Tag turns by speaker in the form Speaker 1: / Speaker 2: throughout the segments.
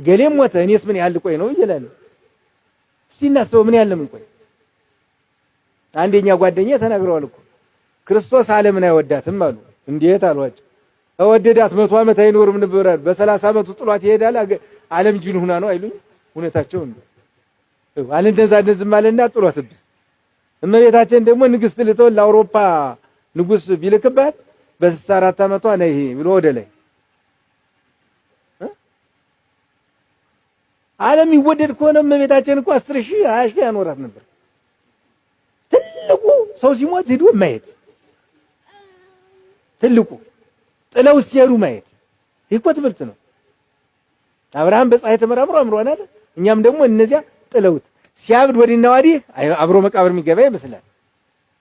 Speaker 1: ገሌም ሞተ እኔስ ምን ያህል ቆይ ነው ይላል። እስቲ እናስበው ምን ያህል ምን ቆይ። አንደኛ ጓደኛ ተናግረዋል እኮ ክርስቶስ ዓለምን አይወዳትም አሉ። እንዴት አሏቸው? ወደዳት 100 ዓመት አይኖርም ነበር በ30 ዓመቱ ጥሏት ይሄዳል። ዓለም ጅን ሆና ነው አይሉኝ? እውነታቸው ነው። እንደዛ ማለና ጥሏትብስ እመቤታችን ደግሞ ንግስት ልትሆን ለአውሮፓ ንጉስ ቢልክባት በ64 ዓመቷ ነይ ብሎ ወደ ላይ ዓለም ይወደድ ከሆነ እመቤታችን እኮ 10,000 20,000 ያኖራት ነበር። ትልቁ ሰው ሲሞት ሄዶ ማየት፣ ትልቁ ጥለው ሲሄዱ ማየት ይሄ እኮ ትምህርት ነው። አብርሃም በፀሐይ ተመራምሮ አምሮናል። እኛም ደግሞ እነዚያ ጥለውት ሲያብድ ወዲና ወዲህ አብሮ መቃብር የሚገባ ይመስላል።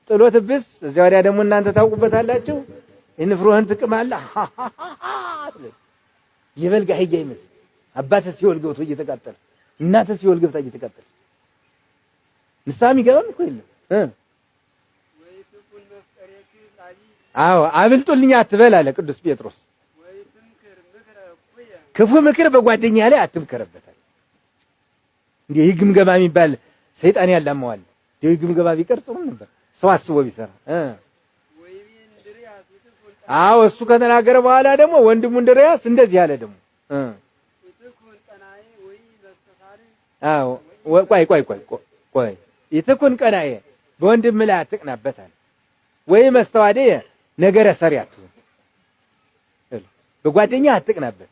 Speaker 1: ጥሎትብስ እዚያ ወዲያ ደግሞ እናንተ ታውቁበታላችሁ። እንፍሮህን ትቅማላ የበልጋ ሄጃ ይመስል አባተ ሲወል ገብቶ እየተቃጠለ እናተ ሲወል ገብታ እየተቃጠለ ንስሐ የሚገባም እኮ የለም። አዎ አብልጦልኝ አትበል አለ ቅዱስ ጴጥሮስ። ክፉ ምክር በጓደኛ ላይ አትምከረበታል። እንዴ ይህ ግምገማ የሚባል ሰይጣን ያላማዋል። ይህ ግምገማ ቢቀር ጥሩ ነበር ሰው አስቦ ቢሰራ። አዎ እሱ ከተናገረ በኋላ ደግሞ ወንድሙ እንድርያስ እንደዚህ ያለ ደግሞ አዎ ቆይ ይትኩን ቀናዬ በወንድም ላይ አትቅናበታል ወይ መስተዋድየ ነገረ ሰሪ አትሁን። በጓደኛ አትቅናበት።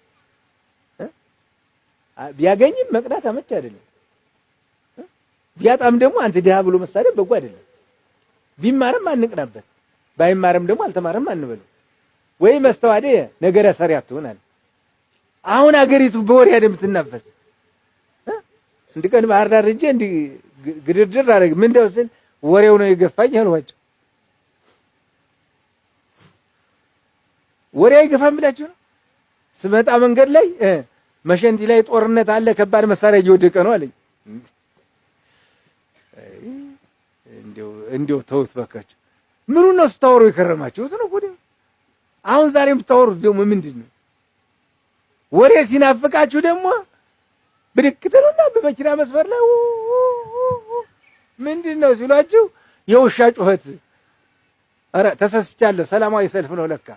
Speaker 1: ቢያገኝም መቅናት አመች አይደለም። ቢያጣም ደግሞ አንተ ድሃ ብሎ መሳደብ በጎ አይደለም። ቢማርም አንቅናበት፣ ባይማርም ደግሞ አልተማረም አንበለው። ወይ መስተዋድየ ነገረ ሰሪ አትሁን አለ። አሁን አገሪቱ በወሬ የምትናፈስ እንድ ቀን ባህር ዳር እጄ እንዲ ግድርድር አደረግ ምን እንደው ስል ወሬው ነው የገፋኝ አልዋቸው። ወሬ አይገፋም ብላችሁ ነው። ስመጣ መንገድ ላይ መሸንቲ ላይ ጦርነት አለ ከባድ መሳሪያ እየወደቀ ነው አለኝ። እንዴው ተውት በቃችሁ። ምኑን ነው ስታወሩ የከረማችሁት ነው ወዴ? አሁን ዛሬም ስታወሩት ደግሞ ምንድነው? ወሬ ሲናፍቃችሁ ደግሞ ብድክ ትሉና በመኪና መስፈር ላይ ምንድነው ሲሏችሁ የውሻ ጩኸት። ኧረ ተሰስቻለሁ ሰላማዊ ሰልፍ ነው ለካ።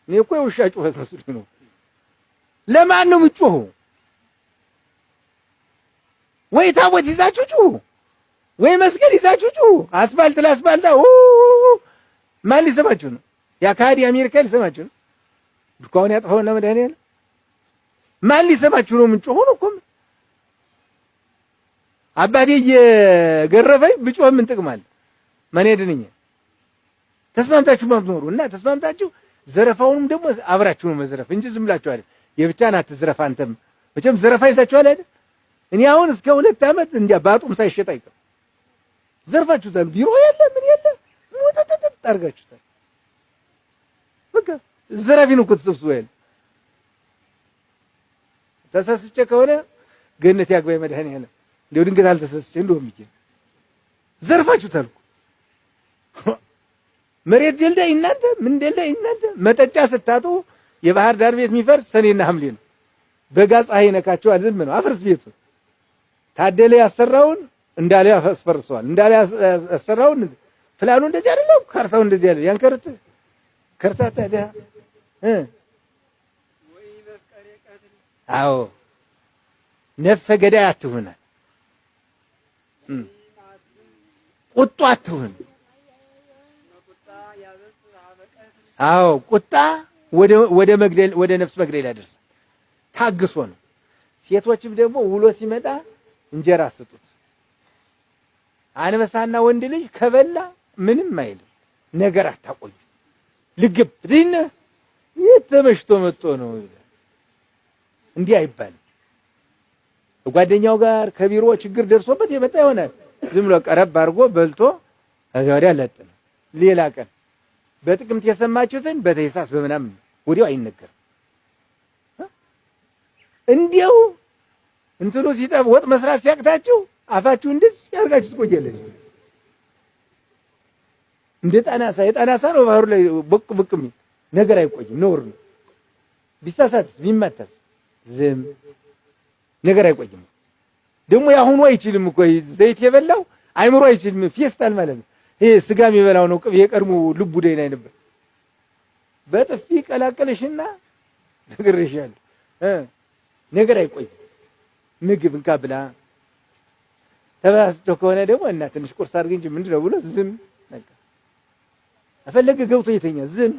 Speaker 1: እኔ እኮ የውሻ ጩኸት መስሎኝ ነው። ለማን ነው የምትጮሁ? ወይ ታቦት ይዛችሁ ጩሁ፣ ወይ መስቀል ይዛችሁ ጩሁ። አስፋልት ለአስፋልት ማን ሊሰማችሁ ነው? የአካዲ አሜሪካ ሊሰማችሁ ነው? ዱካውን ያጥፋውና መድኃኒዓለም ማን ሊሰማችሁ ነው? የምንጮሁ ነው እኮ አባቴ እየገረፈኝ ብጮህ ምን ጥቅም አለ? ማን ያድነኝ? ተስማምታችሁ ማትኖሩ እና ተስማምታችሁ ዘረፋውንም ደግሞ አብራችሁ ነው መዝረፍ እንጂ ዝም ብላችሁ አይደል። የብቻህን አትዝረፍ። አንተም መቼም ዘረፋ ይዛችኋል አይደል? እኔ አሁን እስከ 2 ዓመት እንጃ ባጡም ሳይሸጥ አይቀር ዘርፋችሁታል። ቢሮ ያለ ምን ያለ ሞተተተ አድርጋችሁታል። በቃ ዘራፊን እኮ ተሰብስቦ ያለ ተሳስቼ ከሆነ ገነት ያግባይ መድኃኒዓለም። እንደው ድንገት አልተሳስቼ እንደውም ይገኝ ዘርፋችሁታል እኮ መሬት ደልዳይ እናንተ ምን ደልዳይ እናንተ መጠጫ ስታጡ የባህር ዳር ቤት የሚፈርስ ሰኔና ሐምሌ ነው። በጋ ፀሐይ ነካቸዋል። ዝም ነው አፍርስ ቤቱ። ታደለ ያሰራውን እንዳለ ያስፈርሰዋል። እንዳለ ያሰራውን ፕላኑ እንደዚህ አይደለም፣ ካርታው እንደዚህ አይደለም። ያን ከርታታ ዳ ወይ በቀሬ ቀትል። አዎ ነፍሰ ገዳይ አትሁን፣ ቁጣ አትሁን። አዎ ቁጣ ወደ መግደል ወደ ነፍስ መግደል ያደርሳል። ታግሶ ነው። ሴቶችም ደግሞ ውሎ ሲመጣ እንጀራ ስጡት። አንበሳና ወንድ ልጅ ከበላ ምንም አይልም። ነገር አታቆዩ። ልግብ ዲነ የተመሽቶ መጥቶ ነው እንዲህ አይባልም። ጓደኛው ጋር ከቢሮ ችግር ደርሶበት የመጣ ይሆናል። ዝም ብሎ ቀረብ አድርጎ በልቶ ከዚያ ወዲያ ለጥ ነው። ሌላ ቀን በጥቅምት የሰማችሁትን በተይሳስ በምናምን ወዲያው አይነገርም። እንዲያው እንትኑ ሲጠብ ወጥ መስራት ሲያቅታችሁ አፋችሁ እንደዚህ ያርጋችሁ ትቆያላችሁ። እንደ ጣናሳ የጣናሳ ነው ባህሩ ላይ ቦቅ ቦቅ ነገር አይቆይም። ኖር ነው። ቢሳሳት ቢመታስ ዝም ነገር አይቆይም። ደግሞ ያሁኑ አይችልም እኮ ዘይት የበላው አይምሮ አይችልም። ፌስታል ማለት ነው። ይሄ ስጋ የሚበላው ነው። ቅቤ የቀድሞ ልቡ ደህና ነበር። በጥፊ ቀላቀለሽና ነግሬሻለሁ። ነገር አይቆይም። ምግብ እንካ ብላ ተባስቶ ከሆነ ደግሞ እና ትንሽ ቁርስ አድርግ እንጂ ምንድነው ብሎ ዝም በቃ አፈለገ ገብቶ የተኛ ዝም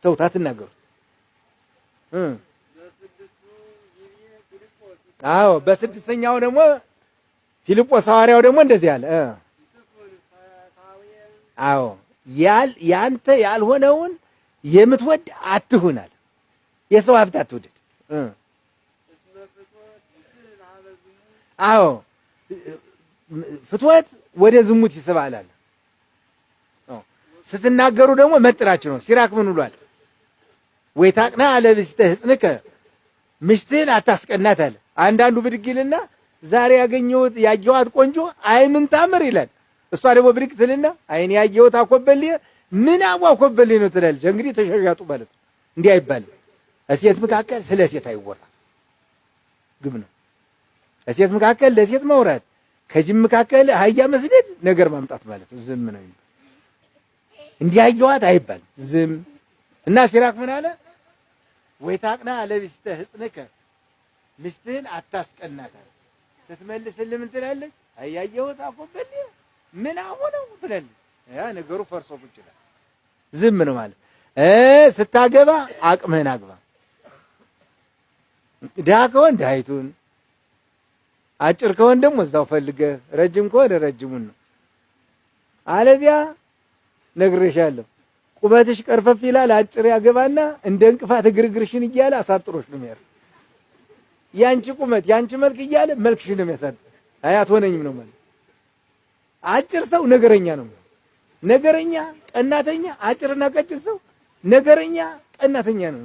Speaker 1: ተውት፣ አትናገሩ። አዎ በስድስተኛው ደግሞ ፊልጶስ ሐዋርያው ደግሞ እንደዚህ አለ። አዎ ያንተ ያልሆነውን የምትወድ አትሁናል። የሰው ሀብት አትውደድ። አዎ ፍትወት ወደ ዝሙት ይስባል አለ። ስትናገሩ ደግሞ መጥራችሁ ነው። ሲራክ ምን ብሏል? ወይ ታቅና አለ ብስተ ህጽንከ ምሽትህን አታስቀናት አለ። አንዳንዱ ብድግ ይልና ዛሬ ያየኋት ቆንጆ አይ ምን ታምር ይላል። እሷ ደግሞ ብድግ ትልና አይን ያየሁት አኮበሌ ምን አኮበሌ ነው ትላለች። እንግዲህ ተሻሻጡ ማለት ነው። እንዲህ አይባልም። እሴት መካከል ስለ ሴት አይወራ ግብ ነው። እሴት መካከል ለሴት ማውራት፣ ከጅም መካከል አህያ መስደድ ነገር ማምጣት ማለት ነው። ዝም ነው እንዲህ ያየኋት አይባልም። ዝም እና ሲራክ ምን አለ? ወይ ታቅና ለብስተ ህጽንከ ምሽትህን አታስቀናት። ስትመልስልህ ምን ትላለች? አያየሁት አኮበሌ ምን አሆነው ትላለች። ያ ነገሩ ፈርሶ ቁጭ ይላል። ዝም ነው ማለት። ስታገባ አቅምህን አግባ። ድሃ ከሆን ድሃይቱን፣ አጭር ከሆን ደግሞ እዛው ፈልገህ፣ ረጅም ከሆነ ረጅሙን ነው። አለዚያ ነግሬሻለሁ። ቁመትሽ ቀርፈፍ ይላል። አጭር ያገባና እንደ እንቅፋት ግርግርሽን እያለ አሳጥሮሽ ነው የሚያር። ያንቺ ቁመት ያንቺ መልክ እያለ መልክሽን ነው የሚያሳጥር። አይ አትሆነኝም ነው ማለት። አጭር ሰው ነገረኛ ነው። ነገረኛ ቀናተኛ፣ አጭርና ቀጭን ሰው ነገረኛ ቀናተኛ ነው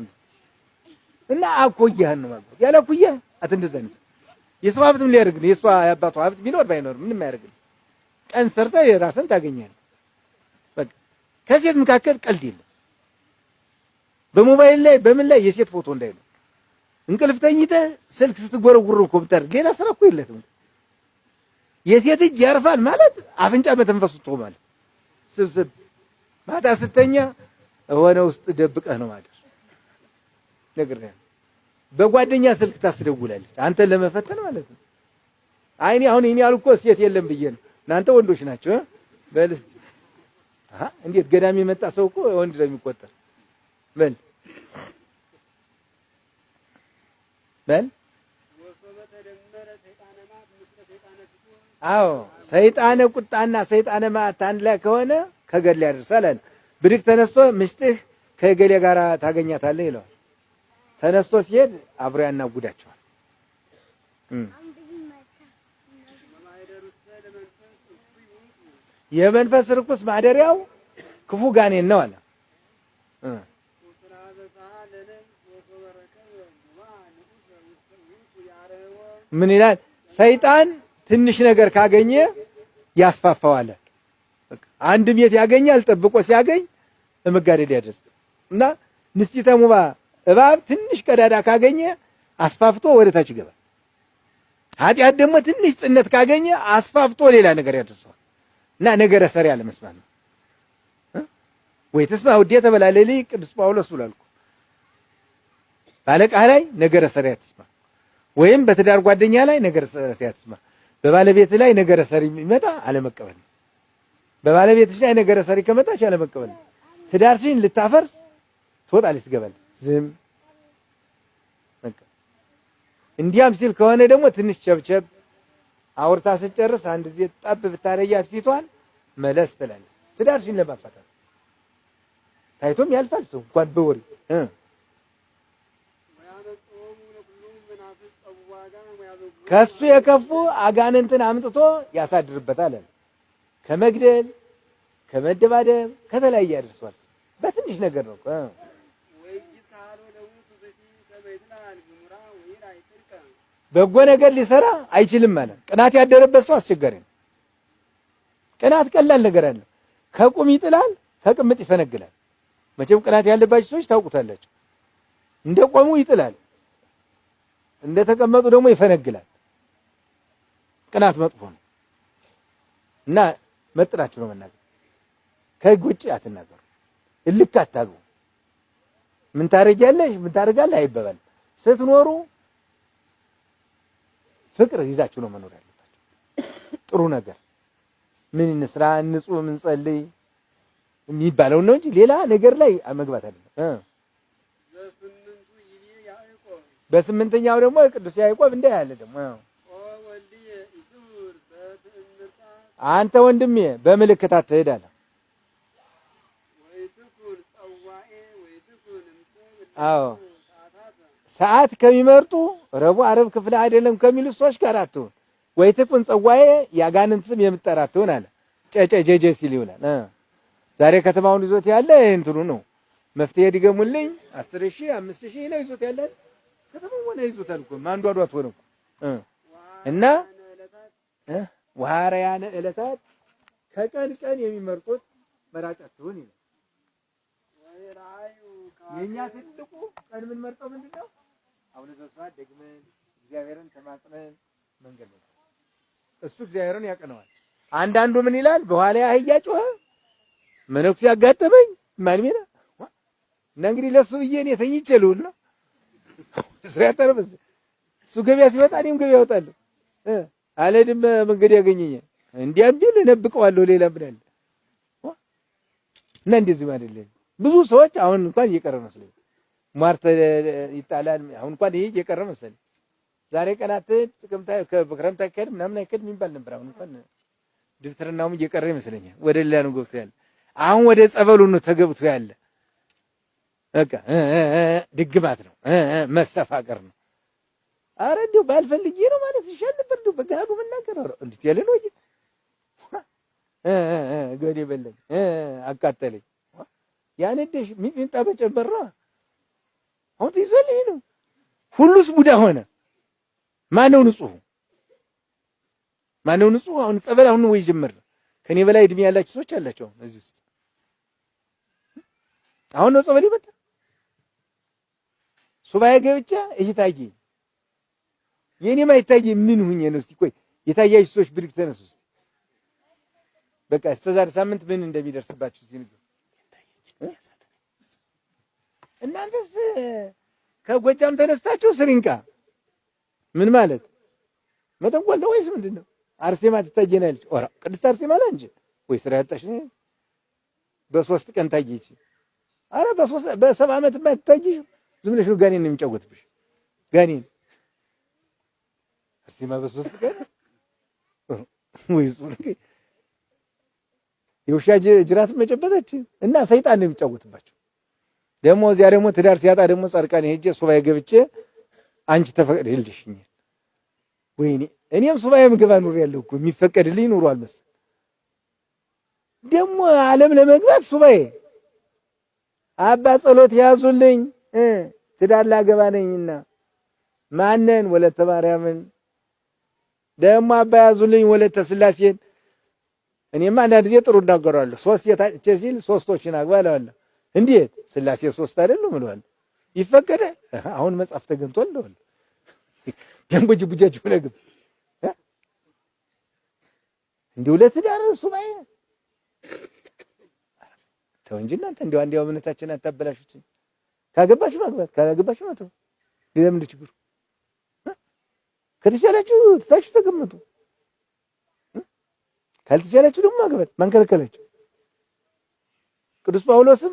Speaker 1: እና አኮያህን ነው ማለት። ያለ አኮያህ አትንደዘን። የሰው ሀብት ምን ሊያደርግ ነው? የሷ ያባቷ ሀብት ቢኖር ባይኖር ምንም አያደርግም። ቀን ሰርተህ የራስን ታገኛለህ። በቃ ከሴት መካከል ቀልድ የለም። በሞባይል ላይ በምን ላይ የሴት ፎቶ እንዳይኖር። እንቅልፍ ተኝተህ ስልክ ስትጎረጉር እኮ ብታደርግ ሌላ ስራ እኮ የለትም። የሴት እጅ ያርፋል ማለት አፍንጫ መተንፈስ ውጥቶ ማለት ስብስብ ማታ ስተኛ ሆነ ውስጥ ደብቀህ ነው ማደር። ነግሬሃለሁ። በጓደኛ ስልክ ታስደውላለች አንተን ለመፈተን ማለት ነው። አይኔ አሁን እኔ ያልኩ ሴት የለም ብዬ ነው። እናንተ ወንዶች ናቸው። በልስ እንዴት ገዳም የመጣ ሰው እኮ ወንድ ነው የሚቆጠር። በል አዎ ሰይጣነ ቁጣና ሰይጣነ መዓት አንድ ላይ ከሆነ ከገል ያደርሳል አለ። ብድግ ተነስቶ ምሽትህ ከገሌ ጋር ታገኛታለህ ይለዋል። ተነስቶ ሲሄድ አብሮ ያናጉዳቸዋል። የመንፈስ ርኩስ ማደሪያው ክፉ ጋኔን ነው አለ። ምን ይላል? ሰይጣን ትንሽ ነገር ካገኘ ያስፋፋዋል። አንድ ቤት ያገኛል፣ ጠብቆ ሲያገኝ ለመጋደል ያደርስ እና ንስቲተ ሙባ እባብ ትንሽ ቀዳዳ ካገኘ አስፋፍቶ ወደ ታች ይገባል። ኃጢአት ደግሞ ትንሽ ጽነት ካገኘ አስፋፍቶ ሌላ ነገር ያደርሰዋል። እና ነገረ ሰሪ ያለ መስማት ነው። ወይ ተስማ ውዴ ተበላለሊ ቅዱስ ጳውሎስ ብሏል። ባለቃህ ላይ ነገረ ሰሪ አትስማ፣ ወይም በትዳር ጓደኛ ላይ ነገረ ሰሪ አትስማ። በባለቤት ላይ ነገረ ሰሪ የሚመጣ አለመቀበል ነው። በባለቤትሽ ላይ ነገረ ሰሪ ከመጣሽ አለመቀበል ነው። ትዳርሽን ልታፈርስ ትወጣለች፣ ትገባለች። ዝም በቃ። እንዲያም ሲል ከሆነ ደግሞ ትንሽ ቸብቸብ አውርታ ስትጨርስ አንድ ጊዜ ጠብ ብታረያት ፊቷን መለስ ትላለች። ትዳርሽን ለማፋታት ታይቶም ያልፋል ሰው እንኳን በወሬ ከሱ የከፉ አጋንንትን አምጥቶ ያሳድርበታል። ከመግደል ከመደባደብ ከተለያየ ያደርሰዋል። በትንሽ ነገር ነው። በጎ ነገር ሊሰራ አይችልም ማለት። ቅናት ያደረበት ሰው አስቸጋሪ ነው። ቅናት ቀላል ነገር አለ። ከቁም ይጥላል፣ ከቅምጥ ይፈነግላል። መቼም ቅናት ያለባቸው ሰዎች ታውቁታላችሁ። እንደ ቆሙ ይጥላል፣ እንደተቀመጡ ደግሞ ይፈነግላል። ቅናት መጥፎ ነው እና መጥናችሁ ነው መናገር። ከህግ ውጪ አትናገሩ። እልክ አታግቡ። ምን ታረጊያለሽ ምን ታረጋለህ አይባባል። ስትኖሩ ፍቅር ይዛችሁ ነው መኖር ያለባችሁ። ጥሩ ነገር ምን እንስራ እንጹም ምን ጸልይ የሚባለው ነው እንጂ ሌላ ነገር ላይ መግባት አይደለም። በስምንተኛው ደግሞ ቅዱስ ያዕቆብ እንደ ያለ ደግሞ አንተ ወንድሜ በምልክት አትሄድ አለ። አዎ ሰዓት ከሚመርጡ ረቡዕ ዓርብ ክፍለ አይደለም ከሚሉ ሰዎች ጋር አትሁን። ወይ ትኩን ጸዋዬ ያጋንንት ስም የምትጠራ አትሁን አለ። ጨጨ ጀጀ ሲል ይውላል። ዛሬ ከተማውን ይዞት ያለ እንትኑ ነው። መፍትሄ ድገሙልኝ 10,000 5,000 ነው ይዞት ያለ ከተማውን ወና ይዞታል እኮ ማንዷዷት ሆነ እና ወሐረያነ ዕለታት ከቀን ቀን የሚመርጡት መራጭ አትሁን ይላል። የኛ ትልቁ ቀን ምን መርጠው ምንድነው? አሁን ዘሳት ደግመን እግዚአብሔርን ተማጽነን መንገድ ነው። እሱ እግዚአብሔርን ያቀነዋል። አንዳንዱ ምን ይላል? በኋላ አህያ ጮኸ መነኩሴ ያጋጠመኝ ማልሜና እና እንግዲህ ለሱ ብዬ እኔ ተኝቼ ልውል ነው ስራ ተረበስ እሱ ገበያ ሲወጣ እኔም ገበያ እወጣለሁ። አለድም መንገድ ያገኘኛል እንዲያም ቢል እነብቀዋለሁ። ሌላ ምን አለ እና እንደዚህ ማለት ነው። ብዙ ሰዎች አሁን እንኳን እየቀረ መስለኝ ሟርተ ይጣላል። አሁን እንኳን ይሄ እየቀረ መሰለኝ። ዛሬ ቀናት ጥቅምት በክረምት አይካሄድ ምናምን አይካሄድ የሚባል ነበር። አሁን እንኳን ድፍትርናውም እየቀረ ይመስለኛል። ወደ ሌላ ነው ገብቶ ያለ። አሁን ወደ ጸበሉ ነው ተገብቶ ያለ። በቃ ድግማት ነው መስተፋቀር ነው። አረ እንደው ባልፈልጌ ነው ማለት ይሻል ነበር። እንደው በጋዱ መናገር ነው እንዴት ያለ ነው ገዴ በለኝ አቃጠለኝ ያነደሽ ሚጥሚጣ በጨበራ አሁን ትይዘልኝ ነው። ሁሉስ ቡዳ ሆነ። ማነው ንጹህ? ማነው ንጹህ? አሁን ጸበል አሁን ወይ ጀመር። ከኔ በላይ እድሜ ያላችሁ ሰዎች አላችሁ አሁን እዚህ ውስጥ አሁን ነው ጸበል ይመጣ። ሱባኤ ገብቻ እይታየኝ የኔ ማይታየ ምን ሁኜ ነው? እስቲ ቆይ የታያችሁ ሰዎች ብድግ ተነሱ እስቲ። በቃ እስከዛሬ ሳምንት ምን እንደሚደርስባችሁ ሲል እናንተስ ከጎጃም ተነስታችሁ ስሪንቃ ምን ማለት መጠንቆል ነው ወይስ ምንድነው? አርሴማ ትታየናለች። ኦራ ቅድስት አርሴማ ላይ እንጂ ወይ ስራ ያጣሽ ነው። በሶስት ቀን ታየች። አረ በሰባ ዓመት ማትታየሽ ዝም ብለሽ ጋኔን ነው የሚጫወትብሽ። ጋኔን አርሴማ በሶስት ቀን ወይ ሱልክ የውሻ ጅራት መጨበጠች እና ሰይጣን ነው የሚጫወትባቸው። ደግሞ እዚያ ደግሞ ትዳር ሲያጣ ደግሞ ጻድቃኔ ሄጄ ሱባኤ ገብቼ አንቺ ተፈቀደልሽኝ። ወይኔ እኔም ሱባኤ ምግባ ኑር ያለው እኮ የሚፈቀድልኝ ኑሯል መሰል። ደግሞ ዓለም ለመግባት ሱባኤ አባ ጸሎት ያዙልኝ ትዳር ላገባ ነኝና ማነን? ወለተ ማርያምን። ደግሞ አባ ያዙልኝ ወለተ ስላሴን። እኔማ አንዳንድ ጊዜ ጥሩ እናገራለሁ። ሶስት የታጨ ሲል ሶስቶችን አግባ እለዋለሁ። እንዴት ስላሴ ሶስት አይደሉም እለዋለሁ። ይፈቀደ አሁን መጽሐፍ ተገንቷል እለዋለሁ። ደንቦጅ ቡጃችሁ ለግብ እንዲሁ ለትዳር ሱባኤ ተው እንጂ እናንተ እንዲሁ አንዲያው እምነታችን አታበላሹት። ካገባችሁ ማግባት ካላገባችሁ መተው። ለምን ችግሩ? ከተቻላችሁ ትታችሁ ተቀመጡ። ካልተቻላችሁ ደግሞ ማግባት ማንከለከላችሁ። ቅዱስ ጳውሎስም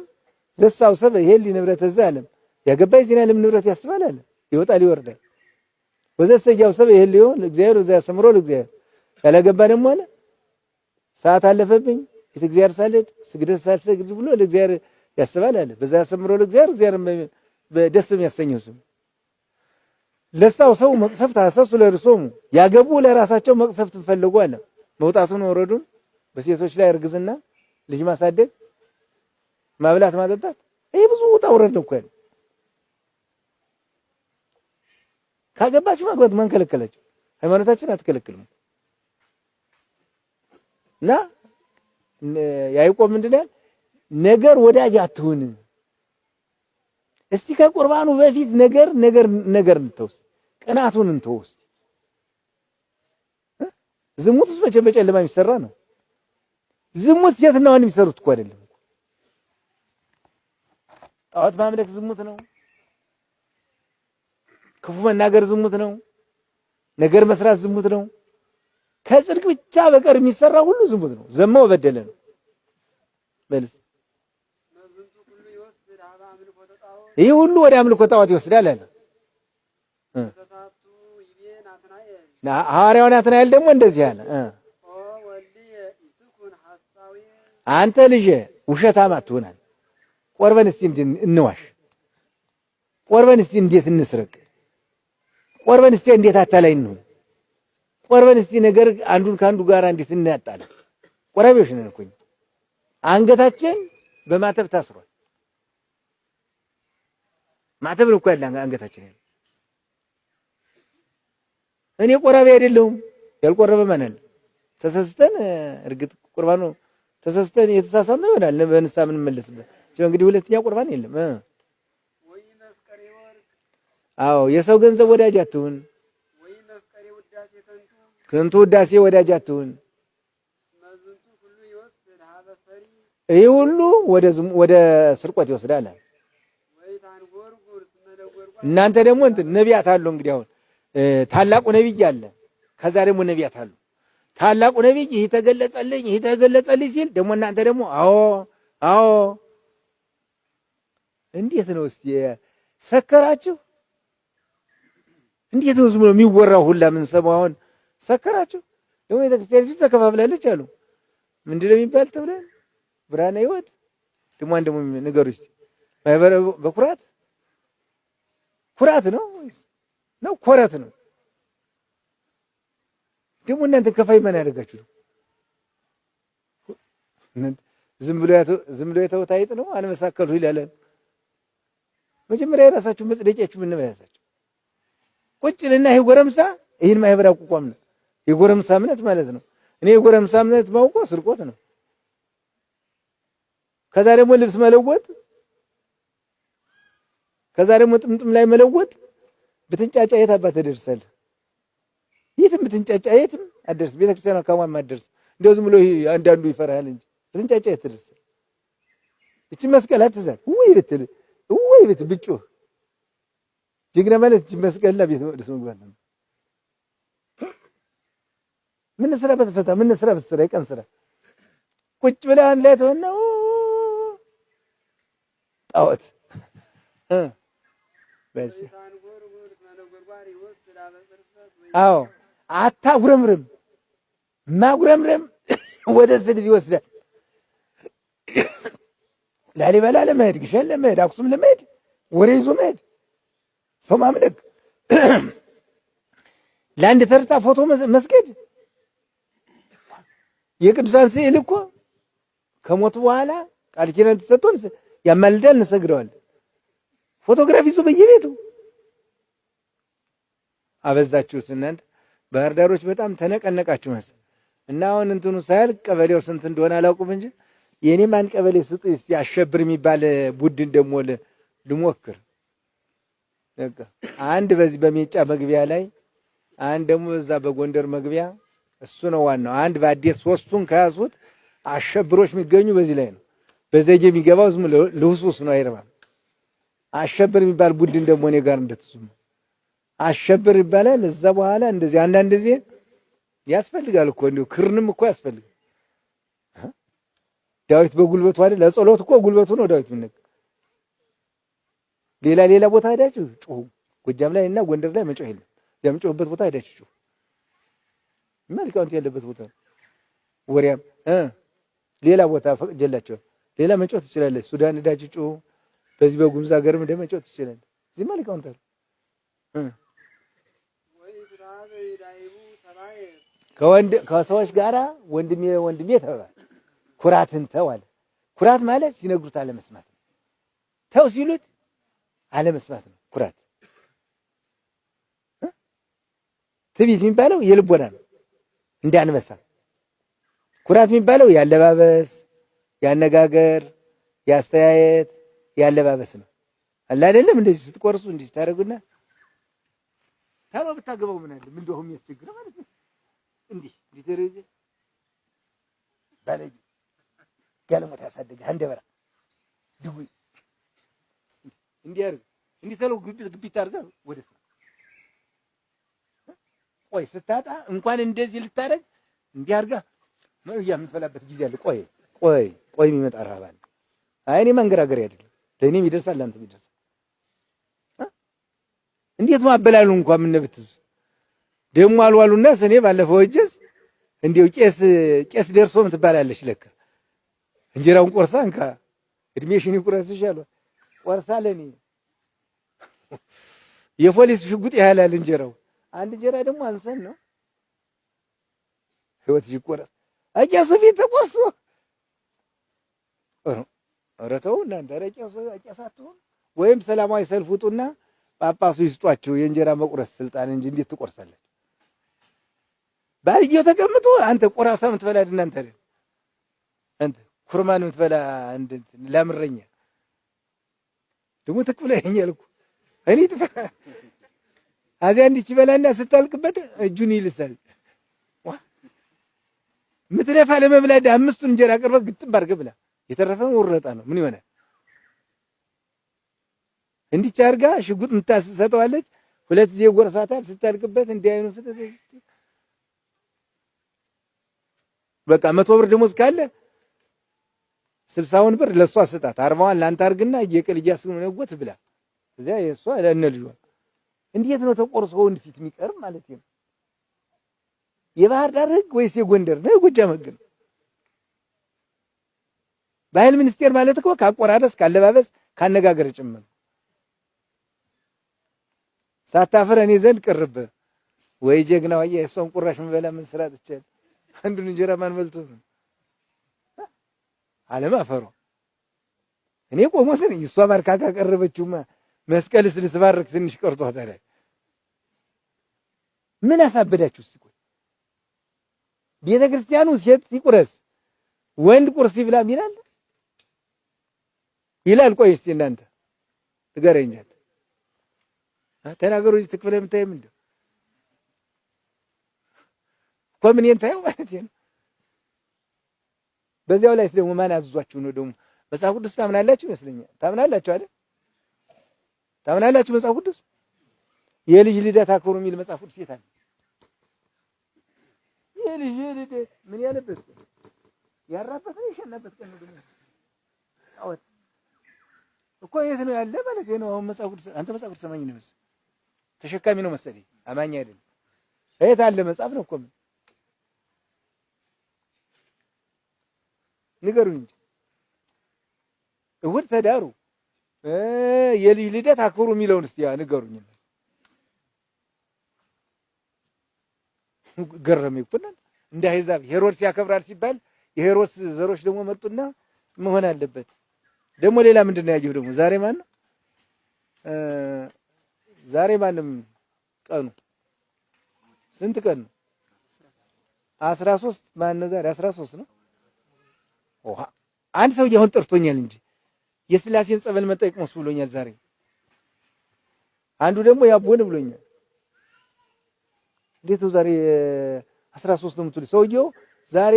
Speaker 1: ዘሳው ሰብ ይሄል ንብረት ዘዓለም ያገባይ ዜና ዓለም ንብረት ያስባል አለ። ይወጣል ይወርዳል። ወዘሰያው ሰብ ይሄል ሊሆን እግዚአብሔር ወዛ ያሰምሮ ለእግዚአብሔር ያላገባ ደግሞ አለ ሰዓት አለፈብኝ የእግዚአብሔር ሳልድ ስግደት ሳልሰግድ ብሎ ለእግዚአብሔር ያስባል አለ። በዛ ያሰምሮ ለእግዚአብሔር እግዚአብሔር በደስ የሚያሰኘው ስም ለሳው ሰው መቅሰፍት አሰሱ ለርሶሙ ያገቡ ለራሳቸው መቅሰፍት ፈልጉ አለ። መውጣቱን ወረዱን በሴቶች ላይ እርግዝና ልጅ ማሳደግ ማብላት ማጠጣት ይሄ ብዙ ውጣ ውረድ ነው እኮ ያለው። ካገባችሁ ማግባት ማን ከለከላችሁ? ሃይማኖታችን አትከለክልም። እና ያዕቆብ ምንድነው ነገር ወዳጅ አትሁን። እስቲ ከቁርባኑ በፊት ነገር እንተውስ ቅናቱን እንተው እስኪ። ዝሙት ውስጥ መቼም በጨለማ የሚሰራ ነው። ዝሙት ሴትና ወንድ የሚሰሩት እኮ አይደለም። ጣዖት ማምለክ ዝሙት ነው። ክፉ መናገር ዝሙት ነው። ነገር መስራት ዝሙት ነው። ከጽድቅ ብቻ በቀር የሚሰራ ሁሉ ዝሙት ነው። ዘማው በደለ ነው። መልስ ይህ ሁሉ ወደ አምልኮ ጣዖት ይወስዳል አለ። ሐዋርያው ናትናኤል ደግሞ እንደዚህ አለ፣ አንተ ልጄ ውሸታም አትሆናል። ቆርበን እስቲ እንዋሽ፣ ቆርበን እስቲ እንዴት እንስረቅ፣ ቆርበን እስቲ እንዴት አታላይ እንሁን፣ ቆርበን እስቲ ነገር አንዱን ከአንዱ ጋር እንዴት እናጣላ። ቆራቢዎች ነን እኮ አንገታችን በማተብ ታስሯል። ማተብ ነው እኮ ያለ አንገታችን ያለ። እኔ ቆራቢ አይደለሁም። ያልቆረበ ማን አለ? ተሰስተን እርግጥ ቁርባኑ ተሰስተን የተሳሳትን ነው ይሆናል። በንስሐ ምን መለስበት ሲሆን እንግዲህ ሁለተኛ ቁርባን የለም። አዎ የሰው ገንዘብ ወዳጅ አትሁን፣ ከንቱ ውዳሴ ወዳጅ አትሁን። ይህ ሁሉ ወደ ስርቆት ይወስዳል። እናንተ ደግሞ ነቢያት አሉ። እንግዲህ አሁን ታላቁ ነቢይ አለ፣ ከዛ ደግሞ ነቢያት አሉ። ታላቁ ነቢይ ይህ ተገለጸልኝ ሲል ደግሞ እናንተ ደግሞ አዎ እንዴት ነው እስቲ ሰከራችሁ? እንዴት ነው ዝም ብሎ የሚወራው ሁላ ምን ሰማው? አሁን ሰከራችሁ? ደግሞ ቤተክርስቲያኒቱ ተከፋፍላለች አሉ። ምንድነው የሚባል ተብለን ብርሃነ ሕይወት ደግሞ አንድ ነገሩ እስቲ ማህበረ በኩራት ኩራት ነው ነው ኮረት ነው። ደግሞ እናንተ ከፋይ ማን ያደርጋችሁ? ዝም ብሎ የተውታይጥ ነው አልመሳከሉ ይላል። መጀመሪያ የራሳችሁ መጽደቂያችሁ ምን ነው ያዛችሁ? ቁጭ ልና ይሄ ጎረምሳ ይሄን ማህበር አቋቋም ነው የጎረምሳ እምነት ማለት ነው። እኔ የጎረምሳ እምነት ማውቀው ስርቆት ነው። ከዛ ደግሞ ልብስ መለወጥ፣ ከዛ ደግሞ ጥምጥም ላይ መለወጥ። ብትንጫጫ የት አባት ተደርሰል? የትም ብትንጫጫ የትም አደርስ። ቤተክርስቲያን አካባቢ ማደርስ እንደው ዝም ብሎ አንዳንዱ ይፈራል እንጂ ብትንጫጫ የት ተደርሰል? እቺ መስቀል አትዛት ወይ ብትጮህ ጀግና ማለት እቺ መስቀልና ቤተ መቅደስ መግባት ነው። ምን ስራ በተፈታ ምን ስራ በተሰራ የቀን ስራ ቁጭ ብለህ አንድ ላይ ተሆነው ጣዖት አዎ አታጉረምርም። ማጉረምረም ወደ ስድብ ይወስዳል። ላሊበላ ለመሄድ፣ ግሸን ለመሄድ፣ አክሱም ለመሄድ፣ ወሬ ይዞ መሄድ፣ ሰው ማምለክ፣ ለአንድ ተርታ ፎቶ መስገድ። የቅዱሳን ስዕል እኮ ከሞቱ በኋላ ቃል ኪዳን ተሰጥቶን ያማልዳል፣ እንሰግደዋለን። ፎቶግራፍ ይዞ በየቤቱ አበዛችሁት እናንተ ባህር ዳሮች በጣም ተነቀነቃችሁ መሰል። እና አሁን እንትኑ ሳያልቅ ቀበሌው ስንት እንደሆነ አላውቁም እንጂ የኔም አንድ ቀበሌ ስጡ እስቲ አሸብር የሚባል ቡድን ደግሞ ልሞክር። በቃ አንድ በዚህ በሜጫ መግቢያ ላይ አንድ ደግሞ እዛ በጎንደር መግቢያ፣ እሱ ነው ዋናው። አንድ በአዴት ሶስቱን ከያዙት አሸብሮች የሚገኙ በዚህ ላይ ነው። በዘጌ የሚገባው ዝም ልውስውስ ነው፣ አይረባም። አሸብር የሚባል ቡድን ደግሞ እኔ ጋር እንደተሱም አሸብር ይባላል። እዛ በኋላ እንደዚህ አንዳንድ ጊዜ ያስፈልጋል እኮ እንዲሁ ክርንም እኮ ያስፈልጋል። ዳዊት በጉልበቱ አይደል? ለጸሎት እኮ ጉልበቱ ነው ዳዊት ምን ሌላ ቦታ ሄዳችሁ ጩሁ። ጎጃም ላይ እና ጎንደር ላይ መጮህ የለም። የምጮህበት ቦታ ሄዳችሁ ጩሁ። መልካውንት ያለበት ቦታ ወሪያም ሌላ ቦታ ፈቅጀላችሁ ሌላ መጮህ ትችላለች። ሱዳን ሄዳችሁ ጩሁ። በዚህ በጉምዝ ሀገርም እንደ መጮህ ትችላለች። እዚህ መልካውንት አለ ከሰዎች ጋራ ወንድሜ ተባለ። ኩራትን ተው አለ። ኩራት ማለት ሲነግሩት አለመስማት ነው። ተው ሲሉት አለመስማት ነው ኩራት። ትዕቢት የሚባለው የልቦና ነው እንዳንበሳ። ኩራት የሚባለው ያለባበስ፣ ያነጋገር፣ ያስተያየት፣ ያለባበስ ነው። አለ አይደለም? እንደዚህ ስትቆርሱ እንዲህ ታደርጉና ታሎ ብታገባው ምን አለ ምን እንደው የሚያስቸግር ማለት ነው። እንዲህ ደረጀ ባለጌ ጋለሞታ ያሳደገ አንደበራ ድጉይ እንዲህ አድርግ እንዲህ ተለው ግቢት አድርጋ ወደ ስራ ቆይ ስታጣ እንኳን እንደዚህ ልታረግ እንዲህ አድርጋ ነው የምትበላበት ጊዜ አለ። ቆይ የሚመጣ ረሃብ አለ። አይ እኔ መንገራገር አይደለም ለእኔም ይደርሳል ለአንተም ይደርሳል። እንዴት ማበላሉ እንኳን ምን ብትዙ ደሞ አልዋሉና ሰኔ ባለፈው እጀስ እንዴው ቄስ ደርሶ ምትባላለሽ ለካ እንጀራውን ቆርሳ እንካ እድሜሽን ይቁረስሽ አሏ። ቆርሳ ለኔ የፖሊስ ሽጉጥ ያህላል እንጀራው። አንድ እንጀራ ደግሞ አንሰን ነው ህይወት ይቆረስ አቄሱ ፊት ተቆርሶ ኧረ ተው እናንተ አቄሳቱ ወይም ሰላማዊ ሰልፍ ውጡና ጳጳሱ ይስጧቸው የእንጀራ መቁረስ ስልጣን እንጂ እንዴት ትቆርሳለች? ባልየው ተቀምጦ አንተ ቆራሳ ምትበላ እናንተ አይደል አንተ ኩርማን ምትበላ አንተ ላምረኛ ደግሞ ተክብለኛል እኮ እኔ ተፈራ አዚያ እንዲች በላና ስታልቅበት እጁን ይልሳል። ምትለፋ ለመብላት አምስቱን እንጀራ አቅርበህ ግጥም አድርገህ ብላ የተረፈው ወረጣ ነው። ምን ይሆናል? እንዲች አድርጋ ሽጉጥ ምታሰጠዋለች። ሁለት ጊዜ ጎርሳታል። ስታልቅበት እንዲህ አይኑ ፍጥጥ በቃ 100 ብር ደሞዝ ካለ 60ውን ብር ለሷ ስጣት፣ 40ዋን ላንተ አድርግና እየቀል እያስነጎት ብላ እዚያ የሷ ለእነ ልጇ። እንዴት ነው ተቆርሶ ወንድ ፊት የሚቀርብ ማለት ነው? የባህር ዳር ህግ ወይስ የጎንደር ነው? የጎጃም ህግ ነው። ባህል ሚኒስቴር ማለት እኮ ካቆራረስ ካለባበስ ካነጋገር ጭምር ሳታፈረ እኔ ዘንድ ቅርብ ወይ ጀግና ወይ እሷን ቁራሽ ምበላ ምን ስራ ትችል አንዱን እንጀራ ማን በልቶት ነው አለማፈሩ። እኔ ቆሞስ ነኝ። እሷ ባርካ ካቀረበችውማ መስቀልስ ልትባርክ ትንሽ ቀርቷታል። ምን አሳበዳችሁ? እስቲ ቆይ ቤተ ክርስቲያኑ ሴት ይቁረስ ወንድ ቁርስ ይብላ ይላል። ቆይ እስቲ እናንተ ትገረኝ ተናገሩ። እዚህ ትክፍለ ምታይ ምንድነው ኮምኔን ታየው ማለት ነው። በዚያው ላይ ደግሞ ማን አዝዟችሁ ነው ደግሞ? መጽሐፍ ቅዱስ ታምናላችሁ ይመስለኛል። ታምናላችሁ አይደል? ታምናላችሁ መጽሐፍ ቅዱስ የልጅ ልደት አክብሩ የሚል መጽሐፍ ቅዱስ የት አለ? የልጅ ልደት ምን ያለበት ያራበት ነው የሸናበት ቀን ነው ደግሞ አወት እኮ የት ነው ያለ ማለት ነው። አሁን መጽሐፍ ቅዱስ አንተ መጽሐፍ ቅዱስ ሰማኝ ነው መሰለኝ ተሸካሚ ነው መሰለኝ አማኝ አይደለም። የት አለ መጽሐፍ ነው እኮ ንገሩኝ እንጂ እሑድ ተዳሩ የልጅ ልደት አክብሩ የሚለውን እስቲ ንገሩኝ። ገረመኝ እኮ እንደ አሕዛብ ሄሮድስ ያከብራል ሲባል የሄሮድስ ዘሮች ደግሞ መጡና መሆን አለበት። ደግሞ ሌላ ምንድን ነው ያየው? ደግሞ ዛሬ ማን ነው? ዛሬ ማንም ቀኑ ስንት ቀን ነው? 13 ማን ነው ዛሬ? 13 ነው። አንድ ሰው አሁን ጠርቶኛል እንጂ የስላሴን ጸበል መጠየቅ መስሎ ብሎኛል ዛሬ። አንዱ ደግሞ ያቦን ብሎኛል። እንዴት ነው ዛሬ 13 ነው የምትሉኝ? ሰውየው ዛሬ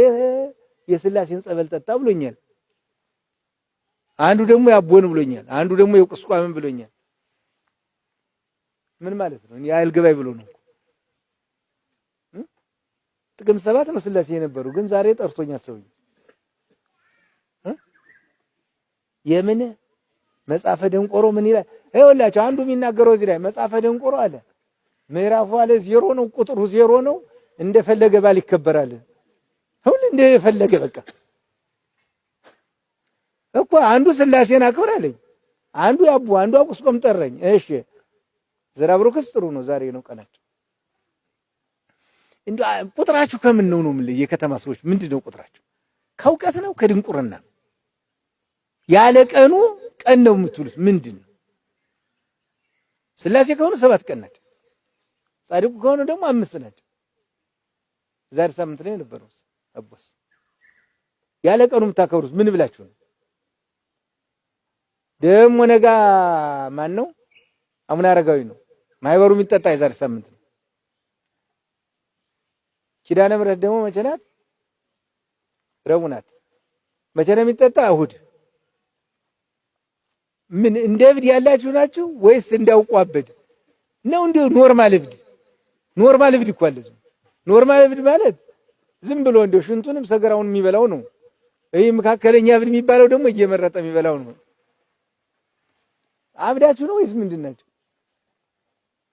Speaker 1: የስላሴን ጸበል ጠጣ ብሎኛል። አንዱ ደግሞ ያቦን ብሎኛል። አንዱ ደግሞ የቁስቋምን ብሎኛል። ምን ማለት ነው? እኔ አይልገባይ ብሎ ነው። ጥቅም 7 ነው ስላሴ የነበሩ ግን ዛሬ ጠርቶኛል ሰውየው። የምን መጽሐፈ ደንቆሮ ምን ይላል? ይኸውላችሁ አንዱ የሚናገረው እዚህ ላይ መጽሐፈ ደንቆሮ አለ ምዕራፉ አለ 0 ነው ቁጥሩ 0 ነው። እንደፈለገ ባል ይከበራል። ሁሉ እንደፈለገ በቃ እኮ አንዱ ስላሴን አክብር አለኝ፣ አንዱ ያቡ አንዱ አቁስቆም ጠረኝ። እሺ ዘራብሩክስ ጥሩ ነው። ዛሬ ነው ቀናቸው። እንዴ ቁጥራችሁ ከምን ነው ነው? ምን የከተማ ሰዎች ምንድነው ቁጥራችሁ? ከእውቀት ነው ከድንቁርና ነው? ያለ ቀኑ ቀን ነው የምትሉት ምንድነው? ስላሴ ከሆነ 7 ቀን ናቸው። ጻድቁ ከሆነ ደግሞ 5 ናቸው። ዛሬ ሳምንት ላይ ነበረው አቦስ ያለ ቀኑ የምታከብሩት ምን ብላችሁ ነው? ደግሞ ነጋ ማን ነው? አቡነ አረጋዊ ነው ማህበሩ የሚጠጣ የዛሬ ሳምንት ነው። ኪዳነ ምሕረት ደግሞ መቼ ናት? ረቡዕ ናት። መቼ ነው የሚጠጣ? እሑድ። ምን እንደ እብድ ያላችሁ ናችሁ ወይስ እንዳውቁ አበድ ነው? እንዲሁ ኖርማል እብድ። ኖርማል እብድ እኮ አለ። ኖርማል እብድ ማለት ዝም ብሎ እንዲሁ ሽንቱንም ሰገራውን የሚበላው ነው። ይህ መካከለኛ እብድ የሚባለው ደግሞ እየመረጠ የሚበላው ነው። አብዳችሁ ነው ወይስ ምንድን ናቸው?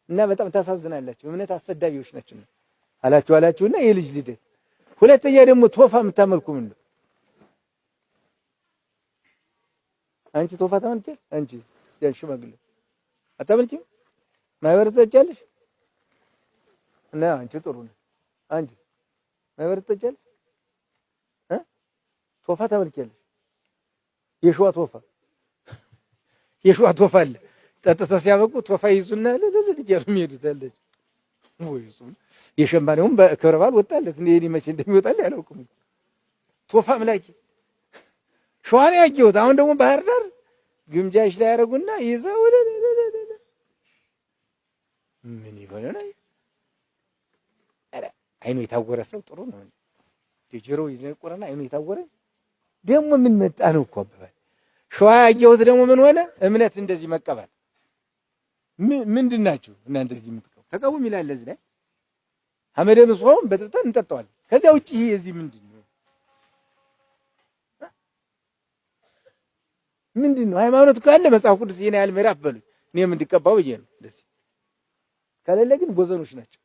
Speaker 1: እና በጣም ታሳዝናላችሁ። እምነት አሰዳቢዎች ናቸው አላችሁና የልጅ ልደት። ሁለተኛ ደግሞ ቶፋ የምታመልኩ ምን ነው? አንቺ ቶፋ ታመልኪያለሽ? አንቺ እስቲ ሽማግሌ አታመልኪም? ማህበር ትጠጫለሽ? እና አንቺ ጥሩ ነው። አንቺ ማህበር ትጠጫለሽ? ቶፋ ታመልኪያለሽ? የሸዋ ቶፋ አለ። ጠጥተው ሲያበቁ ቶፋ ይዙና ለለለ እያሉ የሚሄዱት አለች ወይ? እሱም የሸማኔውም በክብረ በዓል ወጣለት። እኔ መቼ እንደሚወጣልኝ አላውቅም። ቶፋ አምላኪ ሸዋን ያየሁት። አሁን ደግሞ ባህር ዳር ግምጃሽ ላይ ያደረጉና ይዘው ምን ይሆነ ነው? ኧረ አይኑ የታወረ ሰው ጥሩ ነው። ጆሮ ይነቆረና አይኑ የታወረ ደግሞ ምን መጣ ነው እኮ አባባል። ሸዋ ያየሁት ደግሞ ምን ሆነ? እምነት እንደዚህ መቀበል ምንድን ናችሁ እናንተ? እዚህ የምትቀበሉ ተቀቡም ይላል። ለዚህ ላይ ሐመደ ንጹሕም በጥብጠን እንጠጣዋለን። ከዚያ ውጪ ይሄ እዚህ ምንድን ነው? ምንድን ነው? ሃይማኖት ካለ መጽሐፍ ቅዱስ ይሄን ያህል ምዕራፍ በሉኝ እኔም እንዲቀባው ብዬ ነው። እንደዚህ ከሌለ ግን ቦዘኖች ናቸው።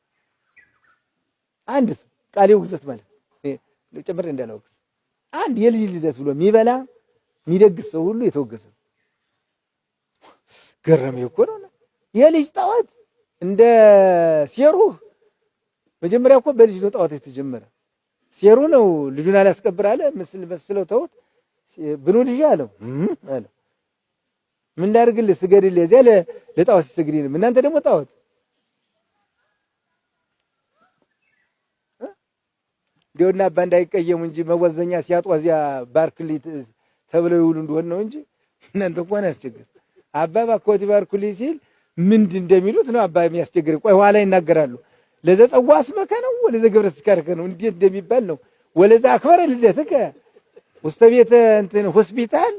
Speaker 1: አንድ ሰው ቃሌ ውግዘት ማለት ጨምሬ እንዳላወግዝ አንድ የልጅ ልደት ብሎ የሚበላ የሚደግስ ሰው ሁሉ የተወገዘ ነው። ገረመኝ እኮ ነው። የልጅ ጣዖት እንደ ሴሩ መጀመሪያ እኮ በልጅ ነው ጣዖት የተጀመረ። ሴሩ ነው ልጁን አላስቀብር አለ። ምስል መስለው ተውት ብኑ ልጅ አለው አለ ምን ላድርግልህ? ስገድልህ እዚያ ለጣዖት ትሰግድልህ። እናንተ ደግሞ ጣዖት ዲውና አባ እንዳይቀየሙ እንጂ መወዘኛ ሲያጧ እዚያ ባርክልኝ ተብለው ይውሉ እንደሆነ ነው እንጂ እናንተ እንኳን ያስቸግር። አባ ባኮቲ ባርኩልኝ ሲል ምንድን እንደሚሉት ነው አባ የሚያስቸግር። ቆይ ኋላ ይናገራሉ። ለዘ ጸዋስ መከ ነው ወለዘ ገብረ ስካርከ ነው እንዴት እንደሚባል ነው። ወለዘ አክበረ ልደትከ ውስተ ቤተ እንትን ሆስፒታል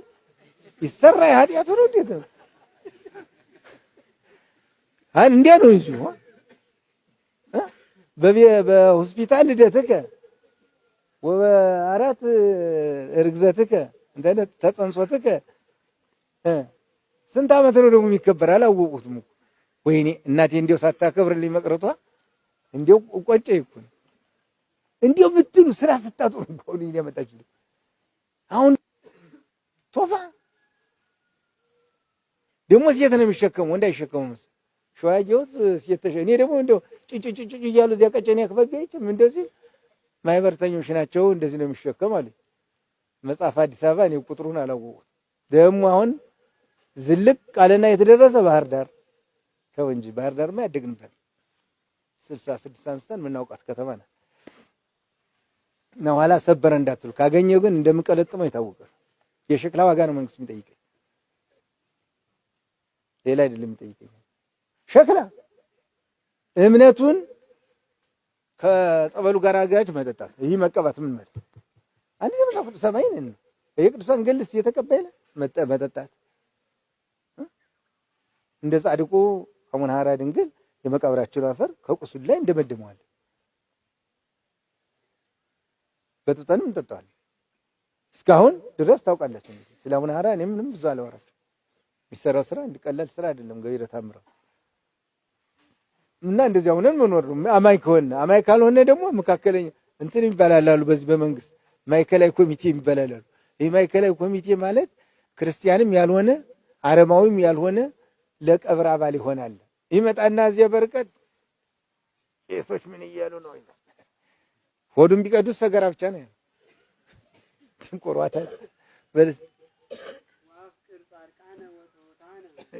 Speaker 1: ይሰራ ኃጢአቱ ነው። እንዴት ነው እንዴ ነው እንጂ በሆስፒታል ልደትከ ወበአራት እርግዘትከ እንደ ተጸንሶትከ ስንት ዓመት ነው ደግሞ የሚከበር? አላወቁትም እኮ ወይኔ እናቴ እንዲያው ሳታከብርልኝ መቅረቷ እንዲያው ቆጨኝ እኮ። እንዲያው ብትሉ ስራ ስታጡ እኮ ነው ያመጣችው። አሁን ቶፋ ደግሞ ሴት ነው የሚሸከመው ወንድ አይሸከመውም። ሸዋጌውት ሴት እኔ ደግሞ እንዲያው ጭጭጭጭ እያሉ እዚያ ቀጨኔ ያከበገይችም እንደዚህ ማህበርተኞች ናቸው እንደዚህ ነው የሚሸከም አለ መጽሐፍ አዲስ አበባ። እኔ ቁጥሩን አላወቁት ደግሞ አሁን ዝልቅ ቃልና የተደረሰ ባህር ዳር ተው እንጂ ባህር ዳርማ ያደግንበት 66 አንስተን የምናውቃት ከተማ ናት። ነው ኋላ ሰበረ እንዳትሉ ካገኘው ግን እንደምቀለጥመው የታወቀ የሸክላ ዋጋ ነው መንግስት የሚጠይቀኝ፣ ሌላ አይደለም የሚጠይቀኝ። ሸክላ እምነቱን ከጸበሉ ጋር አጋጭ መጠጣት፣ ይሄ መቀባት ምን ማለት አንድ የመጽሐፍ ቅዱስ ሰማይ ነን የቅዱሳን ገልስ እየተቀበለ መጠጣት እንደ ጻድቁ አቡነ ሐራ ድንግል የመቃብራቸው አፈር ከቁስሉ ላይ እንደመደመዋል በጥብጠንም እንጠጣዋለን። እስካሁን ድረስ ታውቃላችሁ እንግዲህ ስለ አቡነ ሐራ እኔ ምንም ብዙ አላወራችም። የሚሰራው ስራ እንዲቀላል ስራ አይደለም ገቢረ ተአምር እና እንደዚህ አሁንም መኖር ነው። አማይ ካልሆነ ደግሞ መካከለኛ እንትን ይባላሉ። በዚህ በመንግስት ማዕከላዊ ኮሚቴ ይባላሉ። ይሄ ማዕከላዊ ኮሚቴ ማለት ክርስቲያንም ያልሆነ አረማዊም ያልሆነ ለቀብር አባል ይሆናል። ይመጣና እዚያ በርቀት ቄሶች ምን እያሉ ነው ይላል። ሆዱን ቢቀዱስ ሰገራ ብቻ ነው ትንቆሯታ በልስ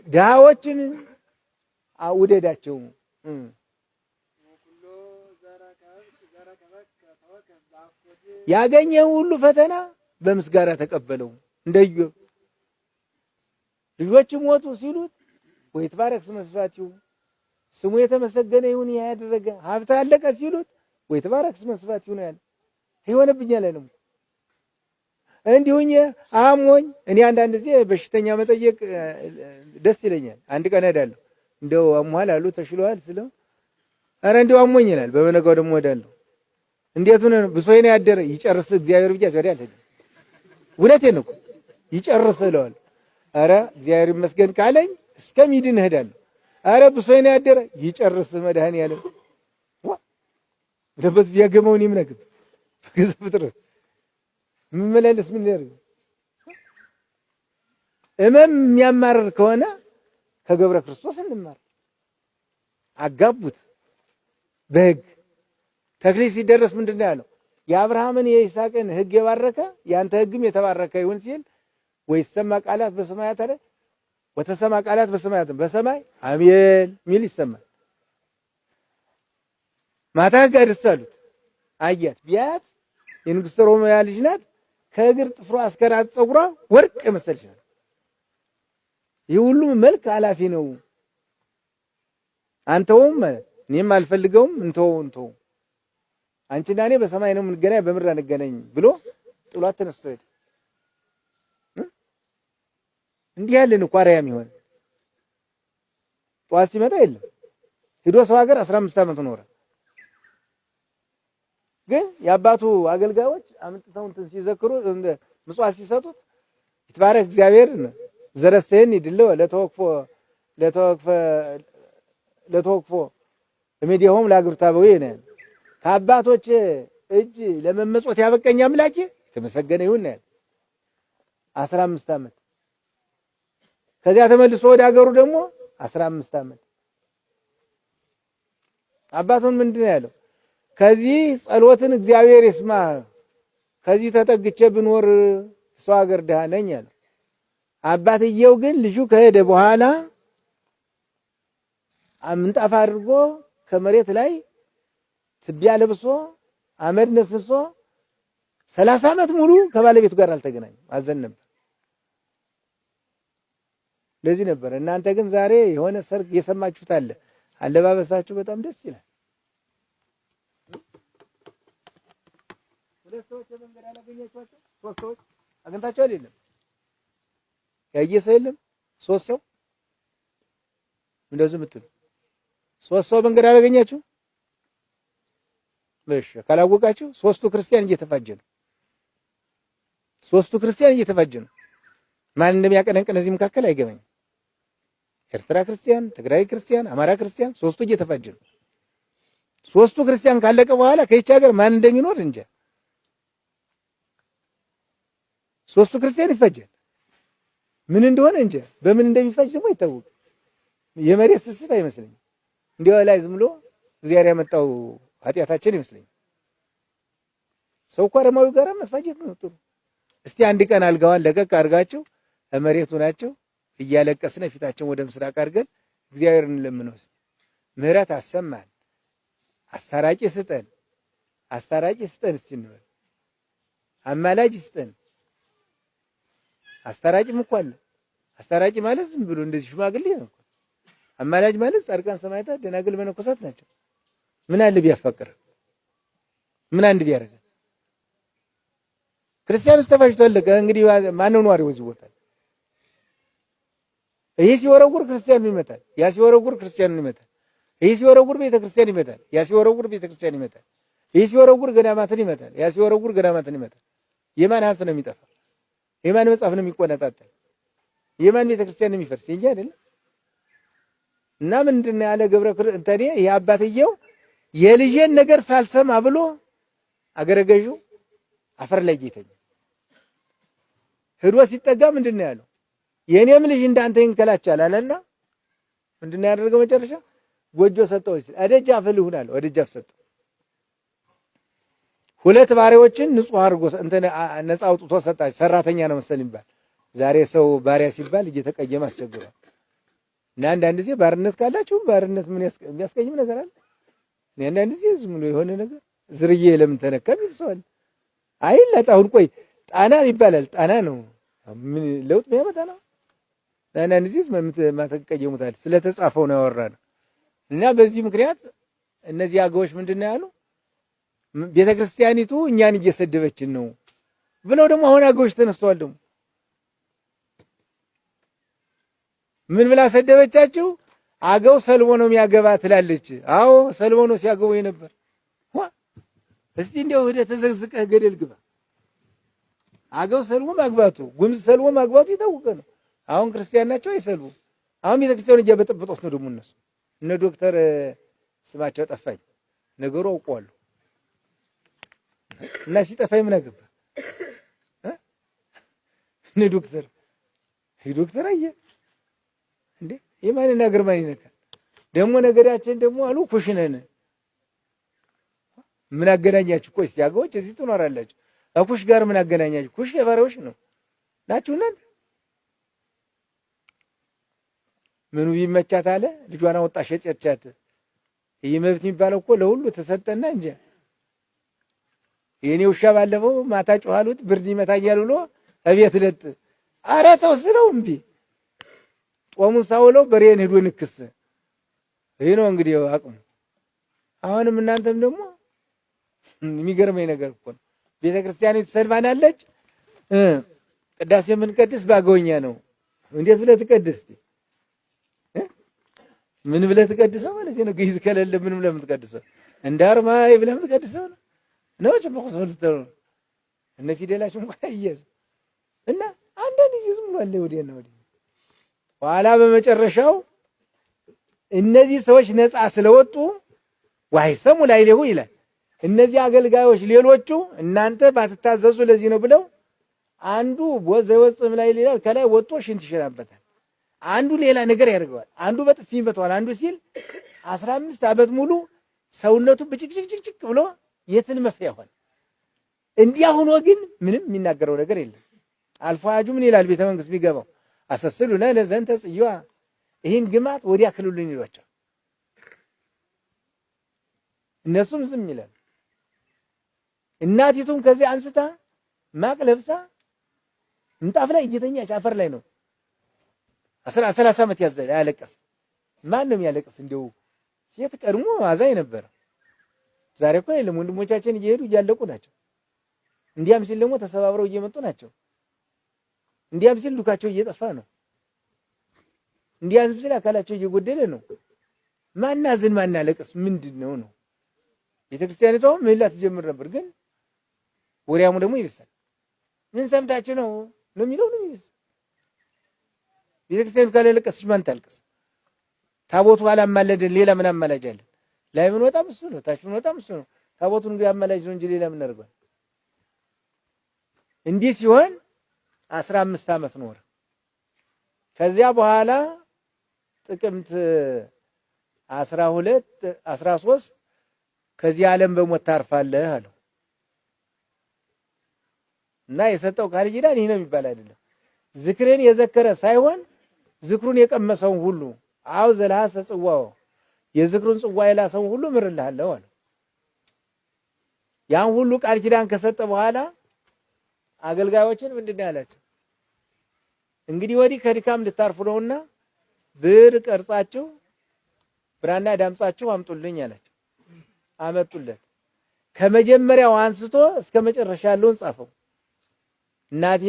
Speaker 1: ዳዎችን አውደዳቸው ያገኘው ሁሉ ፈተና በምስጋና ተቀበለው። እንደዩ ልጆች ሞቱ ሲሉት ወይ ተባረክ ስመ ስፋቲው ስሙ የተመሰገነ ይሁን ያደረገ ሀብት አለቀ ሲሉት ወይ ተባረክ ስመ ስብሐት ይሁን ያለ ይሆነብኛል አይደለም። እንዲሁኝ አሞኝ እኔ አንዳንድ ጊዜ በሽተኛ መጠየቅ ደስ ይለኛል። አንድ ቀን እሄዳለሁ እንደው አሞሃል አሉ ተሽሎሃል ስለው ኧረ እንደው አሞኝ ይላል። በመነጋው ደግሞ እሄዳለሁ እንዴት ሆነ ብሶይ ነው ያደረ ይጨርስ እግዚአብሔር ብቻ ወዲያ አልሄድም። እውነቴን ነው ይጨርስ እለዋለሁ። ኧረ እግዚአብሔር ይመስገን ካለኝ እስከሚድን እሄዳለሁ። ኧረ ብሶይ ነው ያደረ ይጨርስ መድኃኒዓለም ለበት ቢያገመውን ይምነግብ በገዛ ፍጥረት መመላለስ ምን ያደርግ እመም የሚያማርር ከሆነ ከገብረ ክርስቶስ እንማር። አጋቡት በሕግ ተክሊል ሲደረስ ምንድን ነው ያለው? የአብርሃምን የይስሐቅን ሕግ የባረከ ያንተ ሕግም የተባረከ ይሁን ሲል ወይሰማ ቃላት በሰማያት አለ ወተሰማ ቃላት በሰማያት በሰማይ አሜን ሚል ይሰማል። ማታ ሕግ አድርሳሉት አያት ቢያት የንጉሥ ሮማያ ልጅ ናት። ከእግር ጥፍሯ እስከ ራስ ፀጉሯ ወርቅ የመሰለች ናት። ይህ ሁሉ መልክ ኃላፊ ነው። አንተውም እኔም አልፈልገውም እንተው አንቺና እኔ በሰማይ ነው የምንገናኝ በምድር አንገናኝ ብሎ ጥሏት ተነስቶ ሄደ። እንዲህ ያለን እኮ አርያም ይሆን ጠዋት ሲመጣ የለም ሄዶ ሰው ሀገር 15 ዓመት ኖረ። ግን የአባቱ አገልጋዮች አምጥተው እንትን ሲዘክሩ ምጽዋት ሲሰጡት ይትባረክ እግዚአብሔር ዘረሰን ይድለው ለተወክፎ እሜዲያውም ላግብታበው ይነ ከአባቶች እጅ ለመመጽወት ያበቀኝ አምላኬ የተመሰገነ ይሁን ነው 15 ዓመት። ከዚያ ተመልሶ ወደ ሀገሩ ደግሞ 15 ዓመት። አባቱን ምንድነው ያለው? ከዚህ ጸሎትን እግዚአብሔር ይስማ፣ ከዚህ ተጠግቼ ብኖር ሰው ሀገር ድሃ ነኝ አለ። አባትየው ግን ልጁ ከሄደ በኋላ ምንጣፍ አድርጎ ከመሬት ላይ ትቢያ ለብሶ አመድ ነስሶ 30 ዓመት ሙሉ ከባለቤቱ ጋር አልተገናኘም። አዘን ነበር። ለዚህ ነበር። እናንተ ግን ዛሬ የሆነ ሰርግ የሰማችሁት አለ። አለባበሳችሁ በጣም ደስ ይላል። ሁለት ሰዎች መንገድ አላገኛችኋቸው? ሶስት ሰዎች አግኝታችኋል? የለም ያየ ሰው የለም? ሶስት ሰው እንደዚህ ምትሉ ሶስት ሰው መንገድ አላገኛችሁ? እሺ ካላወቃችሁ ሶስቱ ክርስቲያን እየተፋጀ ነው። ሶስቱ ክርስቲያን እየተፋጀ ነው። ማን እንደሚያቀነቅን እዚህ መካከል አይገባኝም። ኤርትራ ክርስቲያን፣ ትግራይ ክርስቲያን፣ አማራ ክርስቲያን ሶስቱ እየተፋጀ ነው። ሶስቱ ክርስቲያን ካለቀ በኋላ ከይች ሀገር ማን እንደሚኖር እንጃ። ሶስቱ ክርስቲያን ይፋጃል። ምን እንደሆነ እንጃ። በምን እንደሚፋጅ ደግሞ አይታወቅም። የመሬት ስስት አይመስለኝም። እንዲያው ላይ ዝም ብሎ እግዚአብሔር ያመጣው ኃጢአታችን ይመስለኛል። ሰው እኮ አረማዊ ጋር መፋጀት ነው ጥሩ። እስቲ አንድ ቀን አልጋዋን ለቀቅ አድርጋቸው መሬቱ ናቸው እያለቀስን ፊታችን ወደ ምስራቅ አድርገን እግዚአብሔርን እንለምነው። እስቲ ምህረት አሰማን፣ አስታራቂ ስጠን፣ አስታራቂ ስጠን እስቲ እንበል። አማላጅ ስጠን። አስታራቂም እኮ አለ። አስታራቂ ማለት ዝም ብሎ እንደዚህ ሽማግሌ ነው። አማላጅ ማለት ጻድቃን፣ ሰማዕታት፣ ደናግል፣ መነኮሳት ናቸው። ምን አለ ቢያፈቅር ምን አንድ ቢያደርግ ክርስቲያኑስ ተፋጅቷል። እንግዲህ ማነው ኗሪው እዚህ ቦታ? ይሄ ሲወረውር ክርስቲያኑን ይመታል፣ ያ ሲወረውር ክርስቲያኑን ይመታል። ይሄ ሲወረውር ቤተክርስቲያን ይመታል፣ ያ ሲወረውር ቤተክርስቲያን ይመታል። ይሄ ሲወረውር ገዳማትን ይመታል፣ ያ ሲወረውር ገዳማትን ይመታል። የማን ሀብት ነው የሚጠፋ? የማን መጽሐፍ ነው የሚቆነጣጠል? የማን ቤተክርስቲያን ነው የሚፈርስ? እንጂ አይደለም። እና ምንድነው ያለ ገብረ እንተኔ ይሄ አባትየው የልጄን ነገር ሳልሰማ ብሎ አገረገዡ አፈር ላይ ጌተኛ ሄዶ ሲጠጋ ምንድነው ያለው? የኔም ልጅ እንዳንተ ይንከላቻል አለና ምንድነው ያደረገው? መጨረሻ ጎጆ ሰጠው ሲል አደጃፍ ልሁን አለው። አደጃፍ ሰጠው። ሁለት ባሪያዎችን ንጹህ አድርጎ ነፃ አውጥቶ ሰጣቸው። ሰራተኛ ነው መሰል ይባል። ዛሬ ሰው ባሪያ ሲባል እየተቀየመ አስቸግሯል። እና አንዳንድ ጊዜ ባርነት ካላችሁ ባርነት ምን የሚያስቀይም ነገር አለ? እኔ አንዳንድ ጊዜ ዝም ብሎ የሆነ ነገር ዝርዬ ለምን ተነካ የሚል ሰው አለ። አይ ለጣሁን ቆይ ጣና ይባላል። ጣና ነው ምን ለውጥ የሚያመጣ ነው? አንዳንድ ጊዜ ማተቀየሙታል። ስለተጻፈው ነው ያወራነው። እና በዚህ ምክንያት እነዚህ አገዎች ምንድነው ያሉ? ቤተክርስቲያኒቱ እኛን እየሰደበችን ነው ብለው ደግሞ አሁን አገዎች ተነስተዋል። ደግሞ ምን ብላ ሰደበቻችሁ? አገው ሰልቦ ነው የሚያገባ ትላለች። አዎ ሰልቦ ነው ሲያገቡ የነበር። እስቲ እንደው ወደ ተዘግዝቀህ ገደል ግባ። አገው ሰልቦ ማግባቱ ጉምዝ ሰልቦ ማግባቱ የታወቀ ነው። አሁን ክርስቲያን ናቸው አይሰልቡ። አሁን ቤተክርስቲያኑ እያበጠበጡት ነው። ደግሞ እነሱ እነ ዶክተር ስማቸው ጠፋኝ፣ ነገሩ አውቀዋለሁ እና ሲጠፋኝ ምን አገባ እነ ዶክተር አየ እንዴ የማንን ነገር ማን ይነካል? ደግሞ ነገራችን ደግሞ አሉ ኩሽነን ምን አገናኛችሁ? ቆይ እስቲ አገዎች እዚህ ትኖራላችሁ፣ አኩሽ ጋር ምን አገናኛችሁ? ኩሽ የባሪያዎች ነው ናችሁ እናንተ። ምኑ ቢመቻት አለ ልጇን አወጣ ሸጨቻት። ይህ መብት የሚባለው እኮ ለሁሉ ተሰጠና እንጂ የኔ ውሻ ባለፈው ማታ ጮሃሉት ብርድ ይመታኛል ብሎ እቤት ለጥ ኧረ ተው ስለው እምቢ ጦሙን ሳውለው በሬን ሄዶ ንክስ። ይሄ ነው እንግዲህ አቅሙ። አሁንም እናንተም ደግሞ የሚገርመኝ ነገር እኮ ነው። ቤተክርስቲያኒቱ ሰልባናለች። ቅዳሴ የምንቀድስ ባገውኛ ነው። እንዴት ብለህ ትቀድስ? ምን ብለህ ትቀድሰው ማለት ነው? ግዕዝ ከሌለ ምን ብለህ የምትቀድሰው? እንደ አርማይ ብለህ የምትቀድሰው ነው ነው ጭምቁስ ወልተው እነ ፊደላችሁ እንኳን አይያዝ እና አንዳንድ ጊዜ ዝም ብሎ አለ ወዲያና ወዲህ። ኋላ በመጨረሻው እነዚህ ሰዎች ነፃ ስለወጡ ዋይሰሙ ላይሌሁ ይላል። እነዚህ አገልጋዮች ሌሎቹ እናንተ ባትታዘዙ ለዚህ ነው ብለው አንዱ ወዘወጽም ላይ ይላል ከላይ ወጥቶ ሽንት ይሸናበታል። አንዱ ሌላ ነገር ያደርገዋል። አንዱ በጥፊ ይመታዋል። አንዱ ሲል 15 ዓመት ሙሉ ሰውነቱ ብጭቅጭቅጭቅ ብሎ የትን መፍያ ሆነ። እንዲያ ሆኖ ግን ምንም የሚናገረው ነገር የለም። አልፎ አጁ ምን ይላል? ቤተ መንግስት ቢገባው አሰስሉና ለዘንተ ጽዩዋ ይህን ግማት ወዲያ ክልሉን ይሏቸው። እነሱም ዝም ይላል። እናቲቱም ከዚህ አንስታ ማቅ ለብሳ ምንጣፍ ላይ እየተኛች አፈር ላይ ነው 30 ዓመት ያለቀስ። ማንም ያለቀስ እንደው ሴት ቀድሞ አዛኝ ነበር። ዛሬ እኮ የለም። ወንድሞቻችን እየሄዱ እያለቁ ናቸው። እንዲያም ሲል ደግሞ ተሰባብረው እየመጡ ናቸው። እንዲያም ሲል ዱካቸው እየጠፋ ነው። እንዲያም ሲል አካላቸው እየጎደለ ነው። ማናዝን ማናለቅስ ምንድነው ነው? ቤተክርስቲያኒቷ ምህላ ትጀምር ነበር፣ ግን ወሪያሙ ደግሞ ይብሳል። ምን ሰምታችሁ ነው የሚለው ነው ይብስ። ቤተክርስቲያኒቷ ካላለቀሰች ማን ታልቅስ? ታቦቱ አላማለደን ሌላ ምን አማላጅ አለ? ላይ ምን ወጣም እሱ ነው፣ ታች ምን ወጣም እሱ ነው። ታቦቱን እንግዲህ አማላጅ ነው እንጂ ሌላ ምን አደርጋል? እንዲህ ሲሆን 15 ዓመት ኖር። ከዚያ በኋላ ጥቅምት 13 ከዚህ ዓለም በሞት ታርፋለህ አለው እና የሰጠው ቃል ኪዳን ይሄ ነው የሚባል አይደለም። ዝክርን የዘከረ ሳይሆን ዝክሩን የቀመሰውን ሁሉ አው ዘልሐሰ ጽዋው የዝክሩን ጽዋ የላሰውን ሁሉ ምርልሃለሁ አለው። ያን ሁሉ ቃል ኪዳን ከሰጠ በኋላ አገልጋዮችን ምንድን ነው ያላቸው? እንግዲህ ወዲህ ከድካም ልታርፉ ነውና ብር ቀርጻችሁ ብራና ዳምጻችሁ አምጡልኝ አላቸው። አመጡለት። ከመጀመሪያው አንስቶ እስከ መጨረሻ ያለውን ጻፈው። እናቴ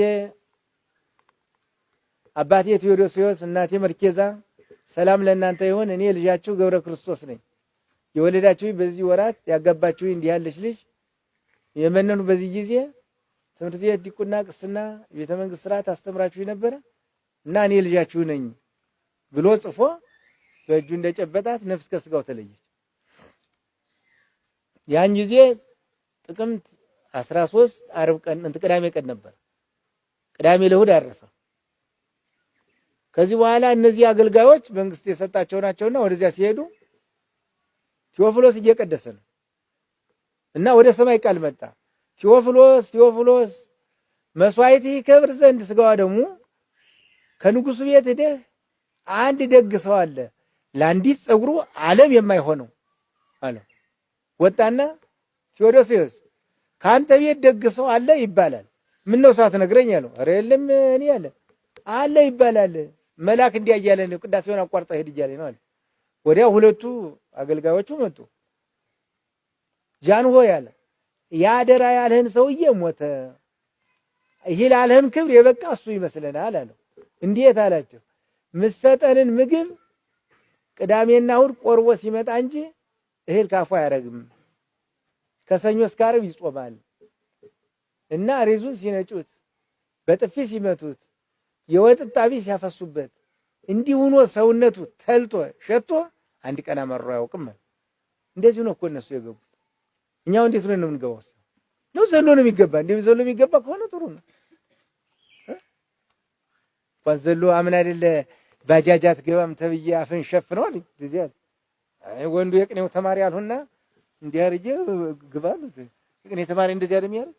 Speaker 1: አባቴ ቴዎዶሲዮስ፣ እናቴ መርኬዛ ሰላም ለእናንተ ይሁን። እኔ ልጃችሁ ገብረ ክርስቶስ ነኝ። የወለዳችሁኝ በዚህ ወራት ያጋባችሁኝ እንዲህ ያለች ልጅ የመነኑ በዚህ ጊዜ ትምህርት ቤት ዲቁና፣ ቅስና፣ ቤተ መንግስት ስርዓት አስተምራችሁኝ ነበረ እና እኔ ልጃችሁ ነኝ ብሎ ጽፎ በእጁ እንደጨበጣት ነፍስ ከስጋው ተለየች። ያን ጊዜ ጥቅምት 13 ዓርብ ቀን ቅዳሜ ቀን ነበር። ቅዳሜ ለእሑድ አረፈ። ከዚህ በኋላ እነዚህ አገልጋዮች መንግስት የሰጣቸው ናቸውና ወደዚያ ሲሄዱ ቴዎፍሎስ እየቀደሰ ነው እና ወደ ሰማይ ቃል መጣ። ቴዎፍሎስ መስዋዕት ይከብር ዘንድ ስጋዋ ደግሞ ከንጉሱ ቤት ሄደህ አንድ ደግ ሰው አለ ለአንዲት ፀጉሩ ዓለም የማይሆነው አለ። ወጣና ቴዎዶሲዮስ ካንተ ቤት ደግ ሰው አለ ይባላል፣ ምን ነው ሳትነግረኝ አለው። ኧረ የለም እኔ አለ ይባላል፣ መልአክ እንዲያያለ ነው ቅዳሴውን አቋርጣ ሄድ እያለ ነው አለ። ወዲያው ሁለቱ አገልጋዮቹ መጡ። ጃንሆይ አለ ያደራ ያለህን ሰውዬ ሞተ። ይሄ ላለህን ክብር የበቃ እሱ ይመስለናል አለው። እንዴት አላቸው? ምሰጠንን ምግብ ቅዳሜና እሑድ ቆርቦ ሲመጣ እንጂ እህል ካፉ አያረግም። ከሰኞ እስከ ዓርብ ይጾማል እና ሬዙን ሲነጩት፣ በጥፊ ሲመቱት፣ የወጥ ጣቢ ሲያፈሱበት እንዲህ ሆኖ ሰውነቱ ተልቶ ሸቶ አንድ ቀን አመሮ አያውቅም። እንደዚህ ነው እኮ እነሱ የገቡት። እኛው እንዴት ነው የምንገባው? ነው ዘሎ ነው የሚገባ። እንዴ ዘሎ የሚገባ ከሆነ ጥሩ ነው። ዘሎ አምን አይደለ ባጃጃት ገባም ተብዬ አፈን ሸፍነዋል። እንደዚህ አለ። አይ ወንዱ የቅኔው ተማሪ አልሆና እንዲህ አርጄ ግባሉ የቅኔ ተማሪ እንደዚህ አይደል የሚያደርግ?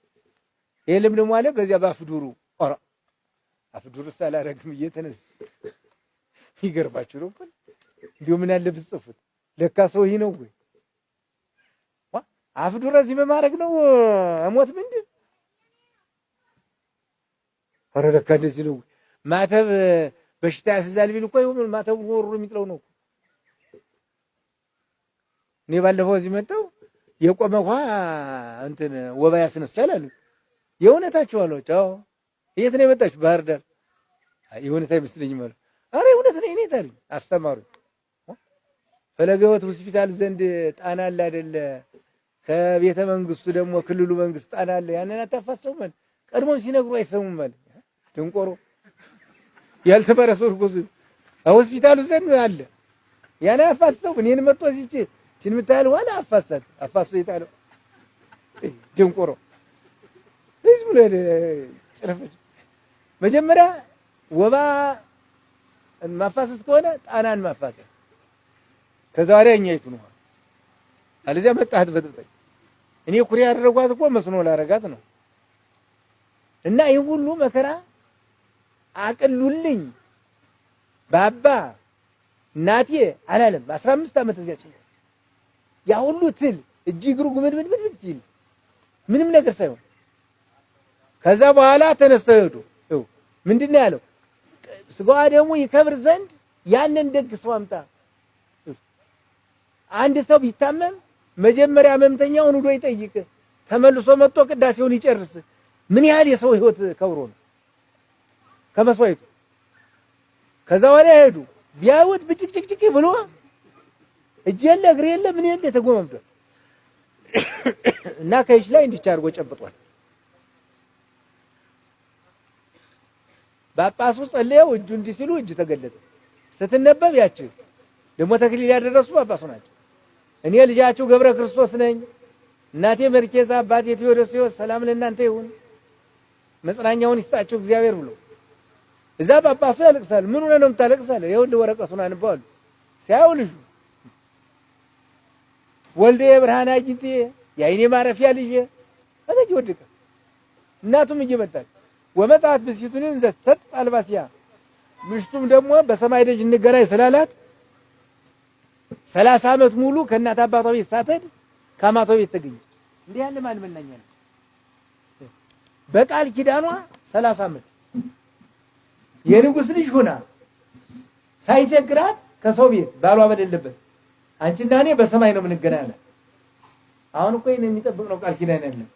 Speaker 1: የለም ደግሞ አለ በዚያ ባፍዱሩ ኦራ አፍዱሩስ አላረግም እየተነስ ይገርባችሁ ነው። እንዲሁ ምን አለ ብትጽፉት ለካ ሰው ይሄ ነው ወይ አፍዱር እዚህ በማድረግ ነው ሞት ምንድን ኧረ ለካ እንደዚህ ነው። ማተብ በሽታ ያስዛል ቢል እኮ ይሁን ማተብ ወሩ የሚጥለው ነው። እኔ ባለፈው እዚህ መጣሁ የቆመ ውሃ እንትን ወባ ያስነሳል አሉ። የእውነታችሁ አሏቸው። አዎ የት ነው የመጣችሁ? ባህር ዳር። የእውነት አይመስለኝም አሉ። ኧረ የእውነት ነው እኔ ታሪክ አስተማሩኝ። ፈለገ ሕይወት ሆስፒታል ዘንድ ጣና አለ አይደለ? ከቤተ መንግስቱ ደግሞ ክልሉ መንግስት ጣና አለ። ያንን አታፋሰውም ማለት ቀድሞም ሲነግሩ አይሰሙም ማለት ድንቆሮ ያልተበረሰው ጉዙ ሆስፒታሉ ዘንድ አለ። ያን አፋሰው እኔን መጥቶ እዚህ ሲንምታል ዋላ አፋሰት አፋሶ ይጣለው ድንቆሮ እዚህ ብሎ ጭርፍጭ መጀመሪያ ወባ ማፋሰስ ከሆነ ጣናን ማፋሰስ ከዛ ወዲያ እኛይቱ ነው አለዚያ መጣህት በጥብጠኝ እኔ ኩሪ ያደረጓት እኮ መስኖ ላረጋት ነው። እና ይሄ ሁሉ መከራ አቅሉልኝ ባባ እናቴ አላለም። 15 ዓመት እዚያ ጭንቀት ያ ሁሉ ትል እጅግሩ ጉምድምድምድ ሲል ምንም ነገር ሳይሆን ከዛ በኋላ ተነስተው ሄዱ። ምንድነው ያለው? ስጋዋ ደግሞ ይከብር ዘንድ ያንን ደግ ሰው አምጣ። አንድ ሰው ቢታመም መጀመሪያ ህመምተኛውን ሄዶ ይጠይቅ፣ ተመልሶ መጥቶ ቅዳሴውን ይጨርስ። ምን ያህል የሰው ህይወት ከብሮ ነው ከመስዋዕቱ። ከዛ ወዲያ ሄዱ ቢያዩት ብጭቅጭቅጭቅ ብሎ እጅ የለ እግር የለ ምን የለ ተጎመምቷል። እና ከይሽ ላይ እንዲህ አድርጎ ጨብጧል። ጳጳሱ ጸልየው እጁ እንዲህ ሲሉ እጅ ተገለጸ። ስትነበብ ያቺ ደግሞ ተክሊል ያደረሱ ጳጳሱ ናቸው። እኔ ልጃችሁ ገብረ ክርስቶስ ነኝ፣ እናቴ መርኬዛ፣ አባቴ ቴዎዶሲዮስ፣ ሰላም ለእናንተ ይሁን፣ መጽናኛውን ይስጣችሁ እግዚአብሔር ብሎ እዛ ጳጳሱ ያለቅሳል። ምን ሆነ ነው የምታለቅሳለ? ይኸውልህ ወረቀቱን አንባዋል። ሲያዩ ልጁ ወልደ የብርሃን አጊቴ የአይኔ ማረፊያ ልጄ አለች ወደቀ። እናቱም እየመጣች ወመጣት ብሲቱንን ዘሰጥ አልባሲያ ምሽቱም ደግሞ በሰማይ ደጅ እንገናኝ ስላላት 30 ዓመት ሙሉ ከእናት አባቷ ቤት ሳትሄድ ከአማቷ ቤት ተገኘች። እንዲህ ያለ ማን መናኛ ነው? በቃል ኪዳኗ 30 ዓመት የንጉስ ልጅ ሆና ሳይቸግራት ከሰው ቤት ባሏ በሌለበት አንቺና እኔ በሰማይ ነው የምንገናኝ። አሁን እኮ ይሄን የሚጠብቅ ነው ቃል ኪዳን ያለው።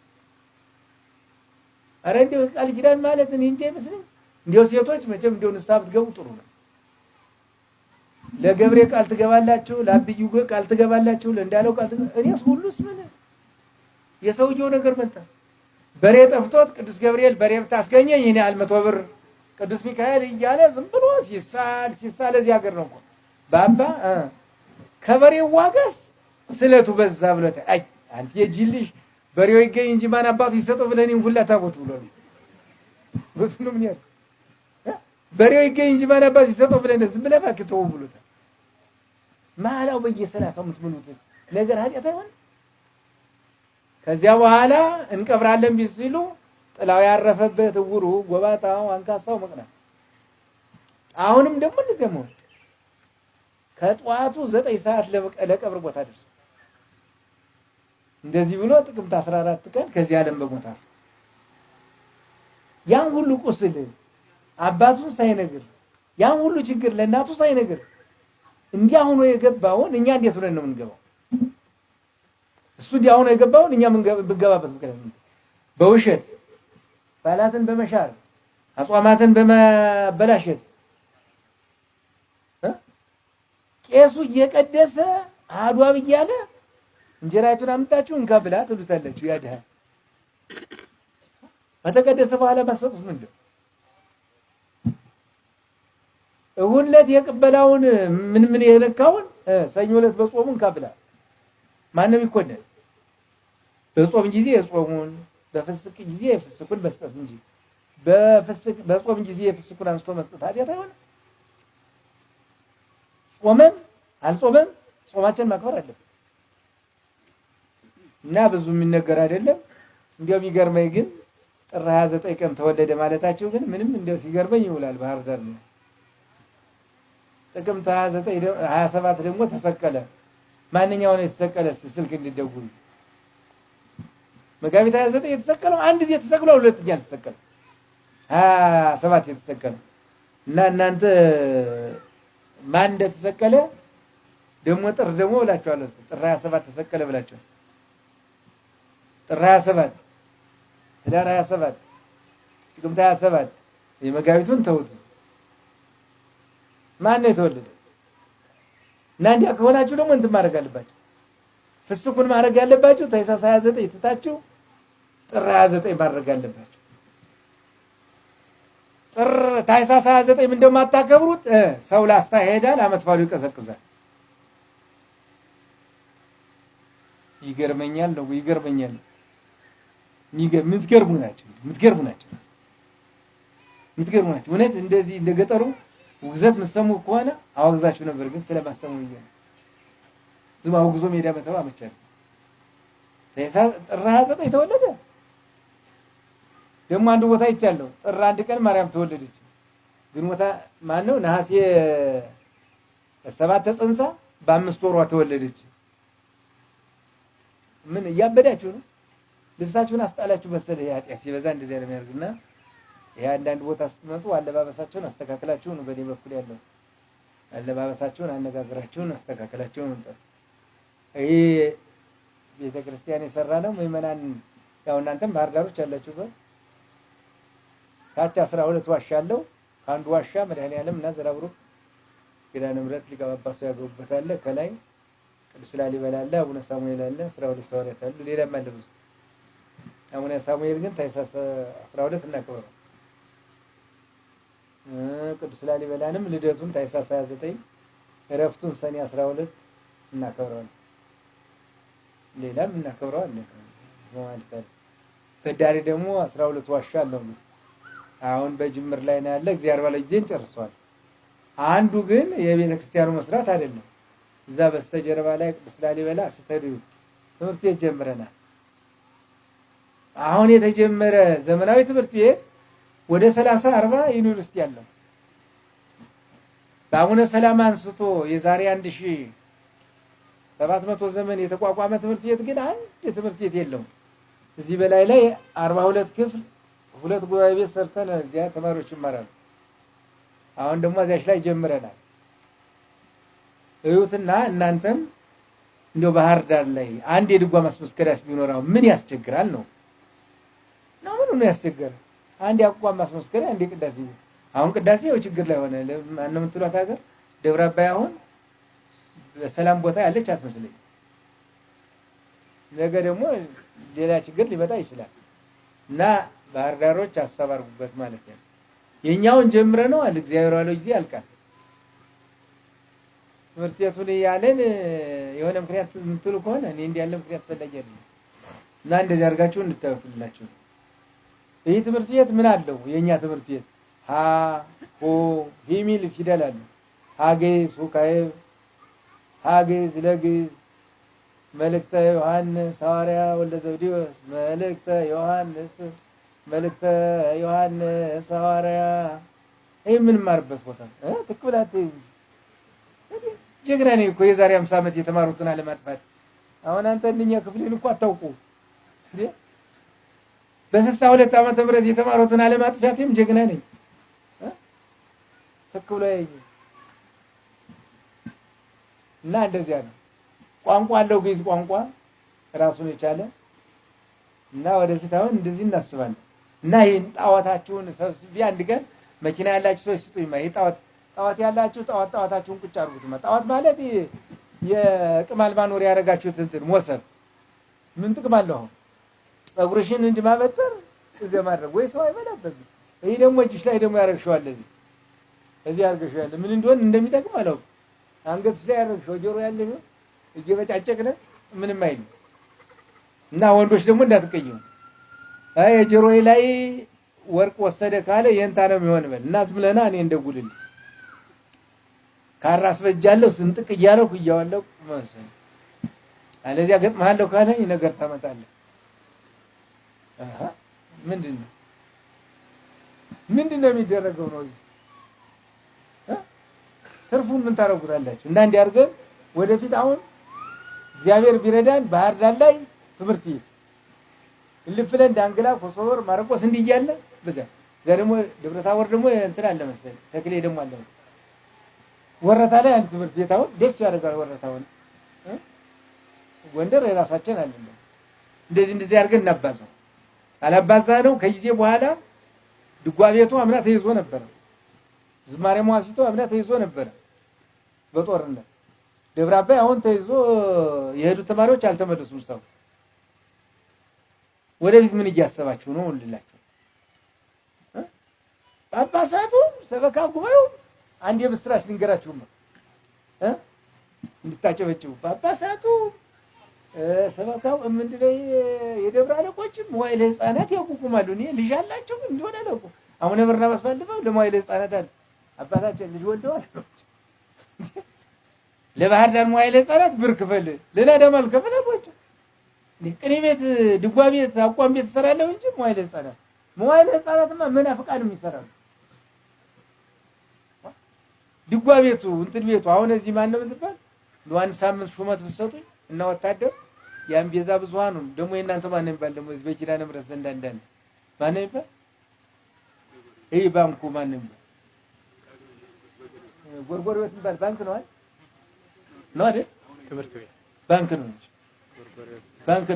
Speaker 1: አረ እንደው ቃል ኪዳን ማለት እኔ እንጂ አይመስልም። እንደው ሴቶች መቼም እንደው ንስሐ ብትገቡ ጥሩ ነው። ለገብሬ ቃል ትገባላችሁ፣ ለአብዩ ቃል ትገባላችሁ፣ ለእንዳለው ቃል እኔስ ሁሉስ ምን የሰውየው ነገር መጣ። በሬ ጠፍቶት ቅዱስ ገብርኤል በሬ ብታስገኘኝ እኔ 100 ብር ቅዱስ ሚካኤል እያለ ዝም ብሎ ሲሳል እዚህ ሀገር ነው እኮ ባባ ከበሬው ዋጋስ ስለቱ በዛ ብሎታ። አይ አንተ የጅልሽ በሬው ይገኝ እንጂ ማን አባቱ ይሰጠው ብለህ እኔን ሁላ ታቦት ብሎ ነው ነው ምን ያለ በሬው ይገኝ እንጂ ማን አባቱ ይሰጠው ብለህ ዝም ብለህ እባክህ ተው ብሎታ። ማላው በየ30 የምትምሉት ነገር ኃጢአት አይሆን። ከዚያ በኋላ እንቀብራለን ቢስሉ ጥላው ያረፈበት እውሩ ጎባጣው አንካሳው መቅና አሁንም ደግሞ እንደዚህ ነው። ከጧቱ 9 ሰዓት ለቀብር ቦታ ደርሶ እንደዚህ ብሎ ጥቅምት 14 ቀን ከዚህ ዓለም በሞታ ያን ሁሉ ቁስል አባቱን ሳይነግር ያን ሁሉ ችግር ለእናቱ ሳይነግር እንዲያ ሆኖ የገባውን እኛ እንዴት ሆነን ነው የምንገባው? እሱ ዲያውን የገባውን እኛ ምን ብገባበት ምክንያት በውሸት ባላትን በመሻር አጽዋማትን በመበላሸት ቄሱ እየቀደሰ አድዋብ እያለ እንጀራይቱን አምጣችሁ እንካ ብላ ትሉታላችሁ። ያድሃ ከተቀደሰ በኋላ ማሰጡት ምንድን ነው? እሁድ ዕለት የቅበላውን ምን የለካውን ሰኞ ዕለት በጾሙ እንካ ብላ ማንም ይኮነን። በጾም ጊዜ የጾሙን በፍስክ ጊዜ የፍስኩን መስጠት እንጂ በጾም ጊዜ የፍስኩን አንስቶ መስጠት ኃጢአት አይሆንም። ጾመም አልጾመም ጾማችን ማክበር አለብን እና ብዙ የሚነገር አይደለም። እንዲያው የሚገርመኝ ግን ጥር 29 ቀን ተወለደ ማለታቸው ግን ምንም እንዲያው ሲገርመኝ ይውላል። ባህር ዳር ነው። ጥቅምት 27 ደግሞ ተሰቀለ። ማንኛው ነው የተሰቀለ? ስልክ እንዲደውሉ መጋቢት 29 የተሰቀለው አንድ ጊዜ ተሰቅሏል። ሁለተኛ ተሰቀለ 27 የተሰቀለ እና እናንተ ማን እንደተሰቀለ ደግሞ ጥር ደግሞ ብላችኋል። ጥር 27 ተሰቀለ ብላችኋል። ጥር 27 ህዳር 27 ጥቅምት 27 የመጋቢቱን ተውት። ማን ነው የተወለደ? እና እንዲያ ከሆናችሁ ደግሞ እንትን ማድረግ አለባችሁ። ፍስኩን ማድረግ ያለባችሁ ታኅሳስ 29 ትታችሁ ጥር 29 ማድረግ አለባችሁ። ታኅሳስ 29 ምን እንደማታከብሩት ሰው ላስታ ይሄዳል፣ አመት ባሉ ይቀሰቅዛል። ይገርመኛል ነው ይገርመኛል። የምትገርሙ ናቸው። እውነት እንደዚህ እንደገጠሩ ውግዘት መሰሙ ከሆነ አወግዛችሁ ነበር፣ ግን ስለማሰሙ ይያል ዝም አውግዞ ሜዳ መተው አመቻለሁ። ጥር 29 ተወለደ። ደግሞ አንድ ቦታ ይቻለው ጥር 1 ቀን ማርያም ተወለደች። ግን ቦታ ማን ነው? ነሐሴ 7 ተጸንሳ በ5 ወሯ ተወለደች። ምን እያበዳችሁ ነው? ልብሳችሁን አስጣላችሁ መሰለህ። ኃጢአት ሲበዛ እንደዚህ ያለ የሚያርግና ይሄ አንዳንድ ቦታ ስትመጡ አለባበሳችሁን አስተካክላችሁ ነው። በኔ በኩል ያለው አለባበሳችሁን አነጋገራችሁን አስተካክላችሁ ነው። ይሄ ቤተክርስቲያን የሰራ ነው። ምእመናን ያው እናንተም ባህር ዳሮች ያላችሁበት ታች 12 ዋሻ አለው። ከአንዱ ዋሻ መድኃኔዓለም እና ዘራብሩክ ኪዳነ ምሕረት ሊቀ ጳጳሱ ያገቡበት አለ። ከላይ ቅዱስ ላሊበላ አለ፣ አቡነ ሳሙኤል አለ፣ 12 ሐዋርያት አሉ። ሌላም አለ ብዙ። አቡነ ሳሙኤል ግን ታኅሳስ 12 እናከብረው። ቅዱስ ላሊበላንም ልደቱን ታኅሳስ 29 እረፍቱን ሰኔ 12 እናከብረዋለን። ሌላም እናከብረዋለን ማለት ነው። በዳሪ ደግሞ 12 ዋሻ አለው። አሁን በጅምር ላይ ነው ያለ። እግዚአብሔር ባለ ጊዜን ጨርሷል። አንዱ ግን የቤተ ክርስቲያኑ መስራት አይደለም። እዛ በስተጀርባ ላይ ቅዱስ ላሊበላ ስተዱ ትምህርት ቤት ጀምረናል። አሁን የተጀመረ ዘመናዊ ትምህርት ቤት ወደ 30-40 ዩኒቨርሲቲ ያለው በአቡነ ሰላማ አንስቶ የዛሬ 1700 ዘመን የተቋቋመ ትምህርት ቤት ግን አንድ ትምህርት ቤት የለውም። እዚህ በላይ ላይ 42 ክፍል 2 ጉባኤ ቤት ሰርተን እዚያ ተማሪዎች ይማራሉ። አሁን ደግሞ እዚያች ላይ ጀምረናል። እዩትና እናንተም እንደው ባህር ዳር ላይ አንድ የድጓ ማስመስከሪያስ ቢኖረው ምን ያስቸግራል ነው? ምንም ያስቸግራል? አንድ ያቋም ማስመስከሪያ አንድ ቅዳሴ። አሁን ቅዳሴ ያው ችግር ላይ ሆነ። ማን ነው የምትሏት ሀገር ደብረ አባይ አሁን በሰላም ቦታ ያለች አትመስለኝ። ነገ ደግሞ ሌላ ችግር ሊመጣ ይችላል እና ባህር ዳሮች ሀሳብ አድርጉበት ማለት ነው። የኛውን ጀምረ ነው አለ እግዚአብሔር ያለው ጊዜ ያልቃል። ትምህርት ቤቱን ያለን የሆነ ምክንያት እንትሉ ከሆነ እኔ እንዲህ ያለ ምክንያት ፈላጊ አይደለም እና እንደዚህ አድርጋችሁ እንድታዩትላችሁ። ይህ ትምህርት ቤት ምን አለው? የኛ ትምህርት ቤት ሀ ሆ ሂሚል ፊደል አለ። ሀገዝ ሁካዬ ሀገዝ ለግዝ መልእክተ ዮሐንስ ሐዋርያ ወልደ ዘብዴዎስ መልእክተ ዮሐንስ ሐዋርያ። ይሄ ምን ማርበት ቦታ ትክብላት ጀግና ነኝ እኮ የዛሬ 50 ዓመት የተማሩትን አለማጥፋት። አሁን አንተ እንደኛ ክፍልን እኮ አታውቁ እንዴ? በ62 ዓመተ ምህረት የተማሩትን አለማጥፋትም ጀግና ነኝ ተክብሎ እና እንደዚያ ነው። ቋንቋ አለው ግዕዝ ቋንቋ ራሱን የቻለ እና ወደፊት አሁን እንደዚህ እናስባለን። እና ይሄን ጣዋታችሁን ሰብስቤ አንድ ቀን መኪና ያላችሁ ሰዎች ስጡኝ። ይሄ ጣዋት ያላችሁ ጣዋታችሁን ቁጭ አድርጉት። ጣዋት ማለት የቅማል ማኖር ያደረጋችሁት እንትን ሞሰብ ምን ጥቅም አለው? አሁን ፀጉርሽን እንጂ ማበጠር እዚያ ማድረግ ወይ ሰው አይበላበት። ይሄ ደግሞ እጅሽ ላይ ደግሞ ያረግሽዋል። እዚህ ያርገሽዋል። ምን እንደሆነ እንደሚጠቅም አላውቅም። አንገትሽ ላይ ያረግሽው ጆሮ ያለው እየበጫጨቅነ ምንም አይልም። እና ወንዶች ደግሞ እንዳትቀየሙ። አይ የጆሮዬ ላይ ወርቅ ወሰደ ካለ የእንታ ነው የሚሆን በል እና ዝም ብለና እኔ እንደጉልል ካራስ በጃለሁ ስንጥቅ እያለሁ እያዋለሁ ማለት አለዚያ ገጥማለሁ ካለኝ ነገር ታመጣለህ። ምንድነው የሚደረገው ነው እዚህ? ትርፉን ምን ታረጉታላችሁ? እና እንዲያርገን ወደፊት አሁን እግዚአብሔር ቢረዳን ባህር ዳር ላይ ትምህርት እልፍለን ዳንግላ ኮሶበር ማርቆስ እንዲያለ በዛ ደግሞ ደብረ ታቦር ደግሞ እንትን አለ መሰለኝ ተክሌ ደግሞ አለ መሰለኝ ወረታ ላይ አንድ ትምህርት ቤት አሁን ደስ ያደርጋል። ወረታውን ጎንደር የራሳችን አለ እንደዚህ አድርገን እናባዛው። አላባዛ ነው ከጊዜ በኋላ ድጓ ቤቱ አምና ተይዞ ነበር። ዝማሬ መዋሲቶ አምና ተይዞ ነበር በጦርነት። ደብረ አባይ አሁን ተይዞ የሄዱ ተማሪዎች አልተመለሱም። ሰው ወደፊት ምን እያሰባችሁ ነው እንላችሁ? ጳጳሳቱ ሰበካ ጉባኤው አንድ የምስራች ልንገራችሁ እንድታጨበጭቡ። ጳጳሳቱ ሰበካው ምንድነው የደብረ አለቆችም መዋዕለ ሕፃናት ያቋቁማሉ። እኔ ልጅ አላቸው እንደሆነ አለቁ አሁን በርና ማስፈልፈው ለመዋዕለ ሕፃናት አለ አባታችን ልጅ ወልደዋል። ለባህር ዳር መዋዕለ ሕፃናት ብር ክፈል ሌላ ደግሞ አልከፈለባቸው። ቅኔ ቤት ድጓ ቤት አቋም ቤት ሰራለው እንጂ መዋዕለ ሕፃናትማ ምን አፍቃንም ይሰራሉ። ድጓ ቤቱ እንትን ቤቱ አሁን እዚህ ማን ነው የምትባል ለዋን ሳምንት ሹመት ብትሰጡኝ እና ወታደር ያን ቤዛ ብዙሃኑ ደግሞ የእናንተ ማን ነው የሚባል ደግሞ እዚህ በኪዳነ ምሕረት ዘንድ አንዳንድ ማን ነው የሚባል ይሄ ባንኩ ማን ነው የሚባል ጎርጎርዮስ የሚባል ባንክ ነው አይደል?
Speaker 2: ትምህርት ቤት
Speaker 1: ባንክ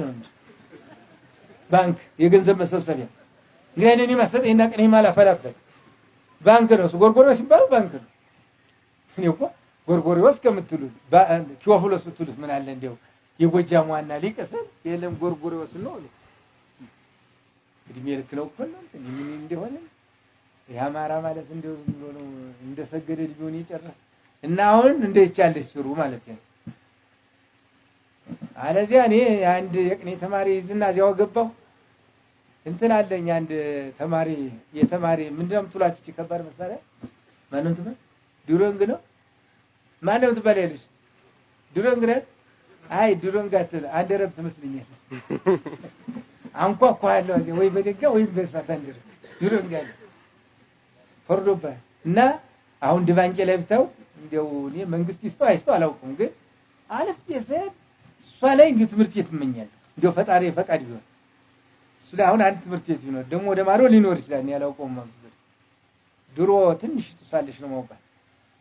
Speaker 1: ነው እንጂ ባንክ የገንዘብ መሰብሰቢያ እንግዲህ እኔ ማሰጠኝና ቅኔ ማላፈላፈል ባንክ ነው። ጎርጎርዮስ የሚባል ባንክ ነው። እኔ እኮ ጎርጎርዮስ ከምትሉት ቴዎፍሎስ ብትሉት ምን አለ እንደው የጎጃም ዋና ሊቅ ስል የለም ጎርጎርዮስ ነው አሉ። እድሜ ልክ ነው እኮ ነው ምን እንደሆነ የአማራ ማለት እንደው ዝም ብሎ ነው እንደሰገደ ልጅውን ይጨርስ እና አሁን እንደይቻለሽ ስሩ ማለት ነው። አለዚያ እኔ አንድ የቅኔ ተማሪ ይዝና እዚያው ገባሁ እንትን አለኝ አንድ ተማሪ የተማሪ ምንድነው የምትሏት እቺ ከባድ መሳሪያ ማንም ትበል ዱሮንግ ነው ማንም ትበል ያለች ዱሮንግ ነው። አይ ዱሮንግ አትል አንድ ረብ ትመስልኛለች። አንኳኳ ያለው እዚህ ወይ በደጋ ወይ በሳት አንድ ዱሮንግ አለ ፈርዶባ እና አሁን ድባንቄ ላይ ብታው እንደው እኔ መንግስት ይስጠው አይስጠው አላውቅም፣ ግን አለፍ የሰድ እሷ ላይ እንዴ ትምህርት ቤት እመኛለሁ። እንደው ፈጣሪ ፈቃድ ቢሆን እሱ ላይ አሁን አንድ ትምህርት ቤት ቢኖር ደግሞ ወደ ማዶ ሊኖር ይችላል። እኔ አላውቀውም ማለት ድሮ ትንሽ ትሳለች ነው ማውቃት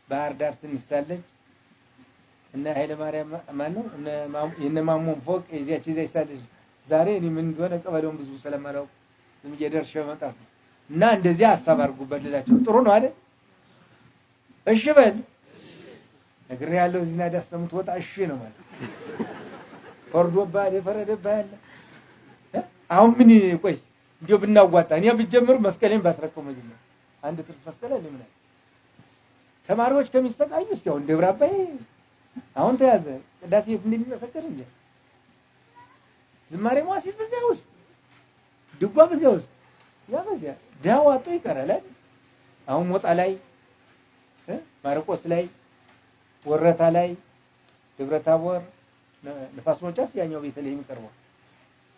Speaker 1: ባህር ዳር ትንሽ ሳለች እና ኃይለ ማርያም ማን ነው እነ ማሞን ፎቅ እዚያች እዚያ ይሳለች። ዛሬ እኔ ምን እንደሆነ ቀበሌውን ብዙ ስለማላውቅ ዝም እየደርሼ መጣሁ እና እንደዚህ ሐሳብ አድርጉበት ልላቸው ጥሩ ነው አይደል? እሺ በል ነገር ያለው እዚህ ናዳ አስተምትወጣ እሺ ነው ማለት ፈርዶብሃል የፈረደብህ ያለ አሁን ምን ቆይስ እንዴው ብናዋጣ እኔ ብጀምር መስቀሌን ባስረከው መጀመር አንድ ትርፍ መስቀል አለ ምን ተማሪዎች ከሚሰቃዩ እስቲ አሁን ደብረ አባይ አሁን ተያዘ ቅዳሴ የት እንደሚመሰከር እንጂ ዝማሬ መዋሲት በዚያ ውስጥ ድጓ በዚያ ውስጥ ያ በዚያ ዳዋጦ ይቀራል። አሁን ሞጣ ላይ ማርቆስ ላይ ወረታ ላይ ደብረ ታቦር ንፋስ መውጫስ ያኛው ቤተልሔም ይቀርባል።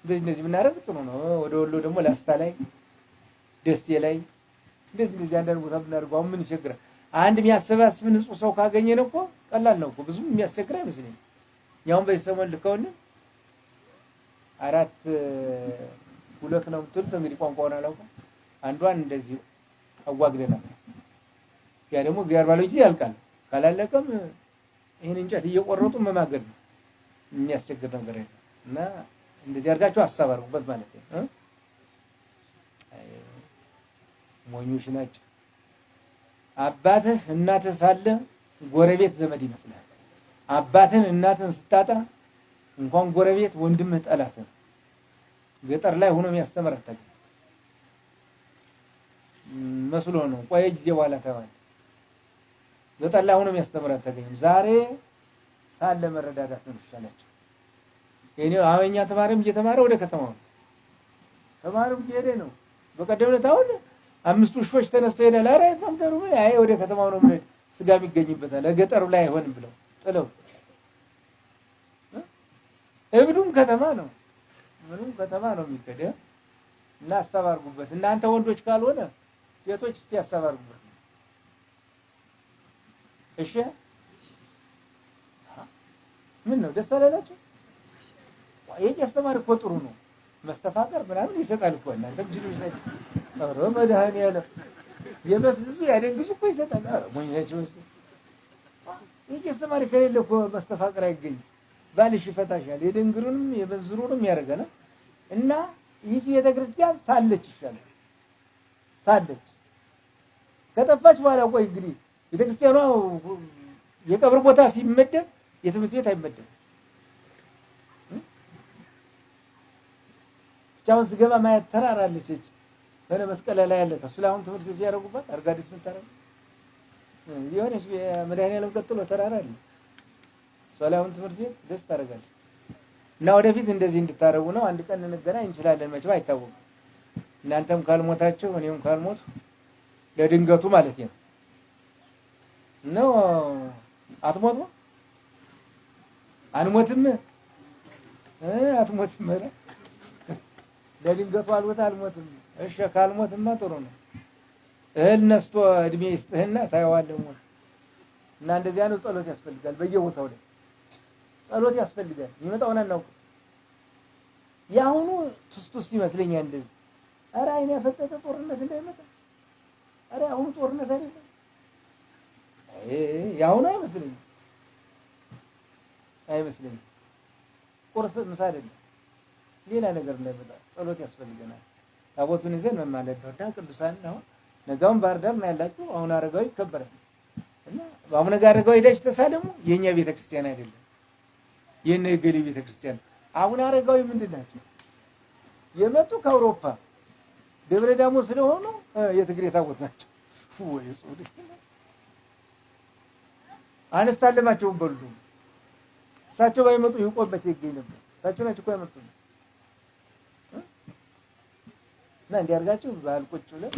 Speaker 1: እንደዚህ ብናረግ ጥሩ ነው። ወደ ወሎ ደግሞ ላስታ ላይ ደሴ ላይ እንደዚህ አንዳንድ ቦታ ብናደርገው ምን ይቸግራል? አንድ የሚያሰባስብ ንጹህ ሰው ካገኘን እኮ ቀላል ነው እኮ ብዙም የሚያስቸግር አይመስለኝም። ያውን በሰሞን ልከውን 4-2 ነው የምትሉት እንግዲህ ቋንቋውን አላውቅም። አንዷን እንደዚህ አዋግደናል። ያ ደግሞ እግዚአብሔር ባለው ጊዜ ያልቃል። ካላለቀም ይሄን እንጨት እየቆረጡ መማገድ ነው። የሚያስቸግር ነገር አይደለም። እና እንደዚህ አድርጋችሁ ሐሳብ አድርጉበት ማለት ነው። ሞኞች ናቸው። አባትህ እናትህ ሳለ ጎረቤት ዘመድ ይመስላል። አባትህን እናትህን ስታጣ እንኳን ጎረቤት ወንድምህ ጠላት ነው። ገጠር ላይ ሆኖ የሚያስተምረህ መስሎ ነው። ቆይ ጊዜ በኋላ ተባለ። ገጠር ላይ ሆኖ የሚያስተምረህ ተገኘ። ዛሬ ሳለ መረዳዳት ነው ይሻላቸው። የኔው አወኛ ተማሪም እየተማረ ወደ ከተማው ተማሪም እየሄደ ነው። በቀደም ዕለት አሁን 5 ውሾች ተነስተው ሄደው አረ ተምተሩ አይ ወደ ከተማው ነው ማለት ስጋ የሚገኝበታል ለገጠሩ ላይ አይሆንም ብለው ጥለው እብዱም ከተማ ነው ምንም ከተማ ነው የሚከደ እና አስተባርጉበት። እናንተ ወንዶች ካልሆነ ሴቶች እስቲ አስተባርጉበት። እሺ ምን ነው ደስ አላላችሁ? ይሄ አስተማሪ እኮ ጥሩ ነው። መስተፋቀር ምናምን ይሰጣል እኮ እናንተ ጅሉስ ላይ አረ መድኃኒዓለም የመፍስሱ ያደንግሱ እኮ ይሰጣል። አረ ሞኛችሁስ ይሄ አስተማሪ ከሌለ እኮ መስተፋቀር አይገኝም። ባልሽ ይፈታሻል። የድንግሩንም የበዝሩንም ያደርጋል። እና ይህ ቤተክርስቲያን ሳለች ይሻላል። ሳለች ከጠፋች በኋላ ቆይ እንግዲህ ቤተክርስቲያኗ የቀብር ቦታ ሲመደብ የትምህርት ቤት አይመደብም። ቻው ስገባ ማየት ተራራለች እጅ በነ መስቀል ላይ ያለ ተስፋ አሁን ትምህርት ቤት ያደርጉባት አርጋዲስ ምን ታረግ የሆነች መድኃኒዓለም ቀጥሎ ተራራለ ሶላውን ትምህርት ቤት ደስ ታረጋለች። እና ወደፊት እንደዚህ እንድታረጉ ነው። አንድ ቀን እንገናኝ እንችላለን። መቼም አይታወቅም። እናንተም ካልሞታችሁ እኔም ካልሞት ለድንገቱ ማለት ነው አትሞቱ አንሞትም አትሞትም ማለት ለድንገቱ አልወጣ አልሞትም። እሺ ካልሞትማ ጥሩ ነው። እህል ነስቶ እድሜ ይስጥህና ታየዋለህ ሞት እና እንደዚያ ነው። ጸሎት ያስፈልጋል። በየቦታው ላይ ጸሎት ያስፈልጋል። ይመጣውና ነው ያሁኑ ትስቱስ ይመስለኛል እንደዚህ። ኧረ አይኔ ያፈጠጠ ጦርነት እንዳይመጣ። ኧረ አሁኑ ጦርነት አይደለም ያሁኑ አይመስለኝም። ቁርስ ምሳ አይደለም ሌላ ነገር እንዳይመጣ ጸሎት ያስፈልገናል። ታቦቱን ይዘን መማለድ ነው። ቅዱሳን ነው ነገውን ባህር ዳር ነው ያላችሁ። አሁን አረጋዊ ይከበራል እና አሁን አረጋዊ ሄዳችሁ ተሳለሙ። የኛ ቤተክርስቲያን አይደለም የነ ገሊ ቤተክርስቲያን። አሁን አረጋዊ ምንድን ናቸው? የመጡ ከአውሮፓ ደብረ ዳሞ ስለሆኑ የትግሬ ታቦት ናቸው ወይ ሱዲ አነሳለማቸው በሉ። እሳቸው ባይመጡ ይቆበት ይገኝ ነበር። እሳቸው ናቸው እኮ ያመጡት እና እንዲያርጋችሁ ባልቆጭ ብለን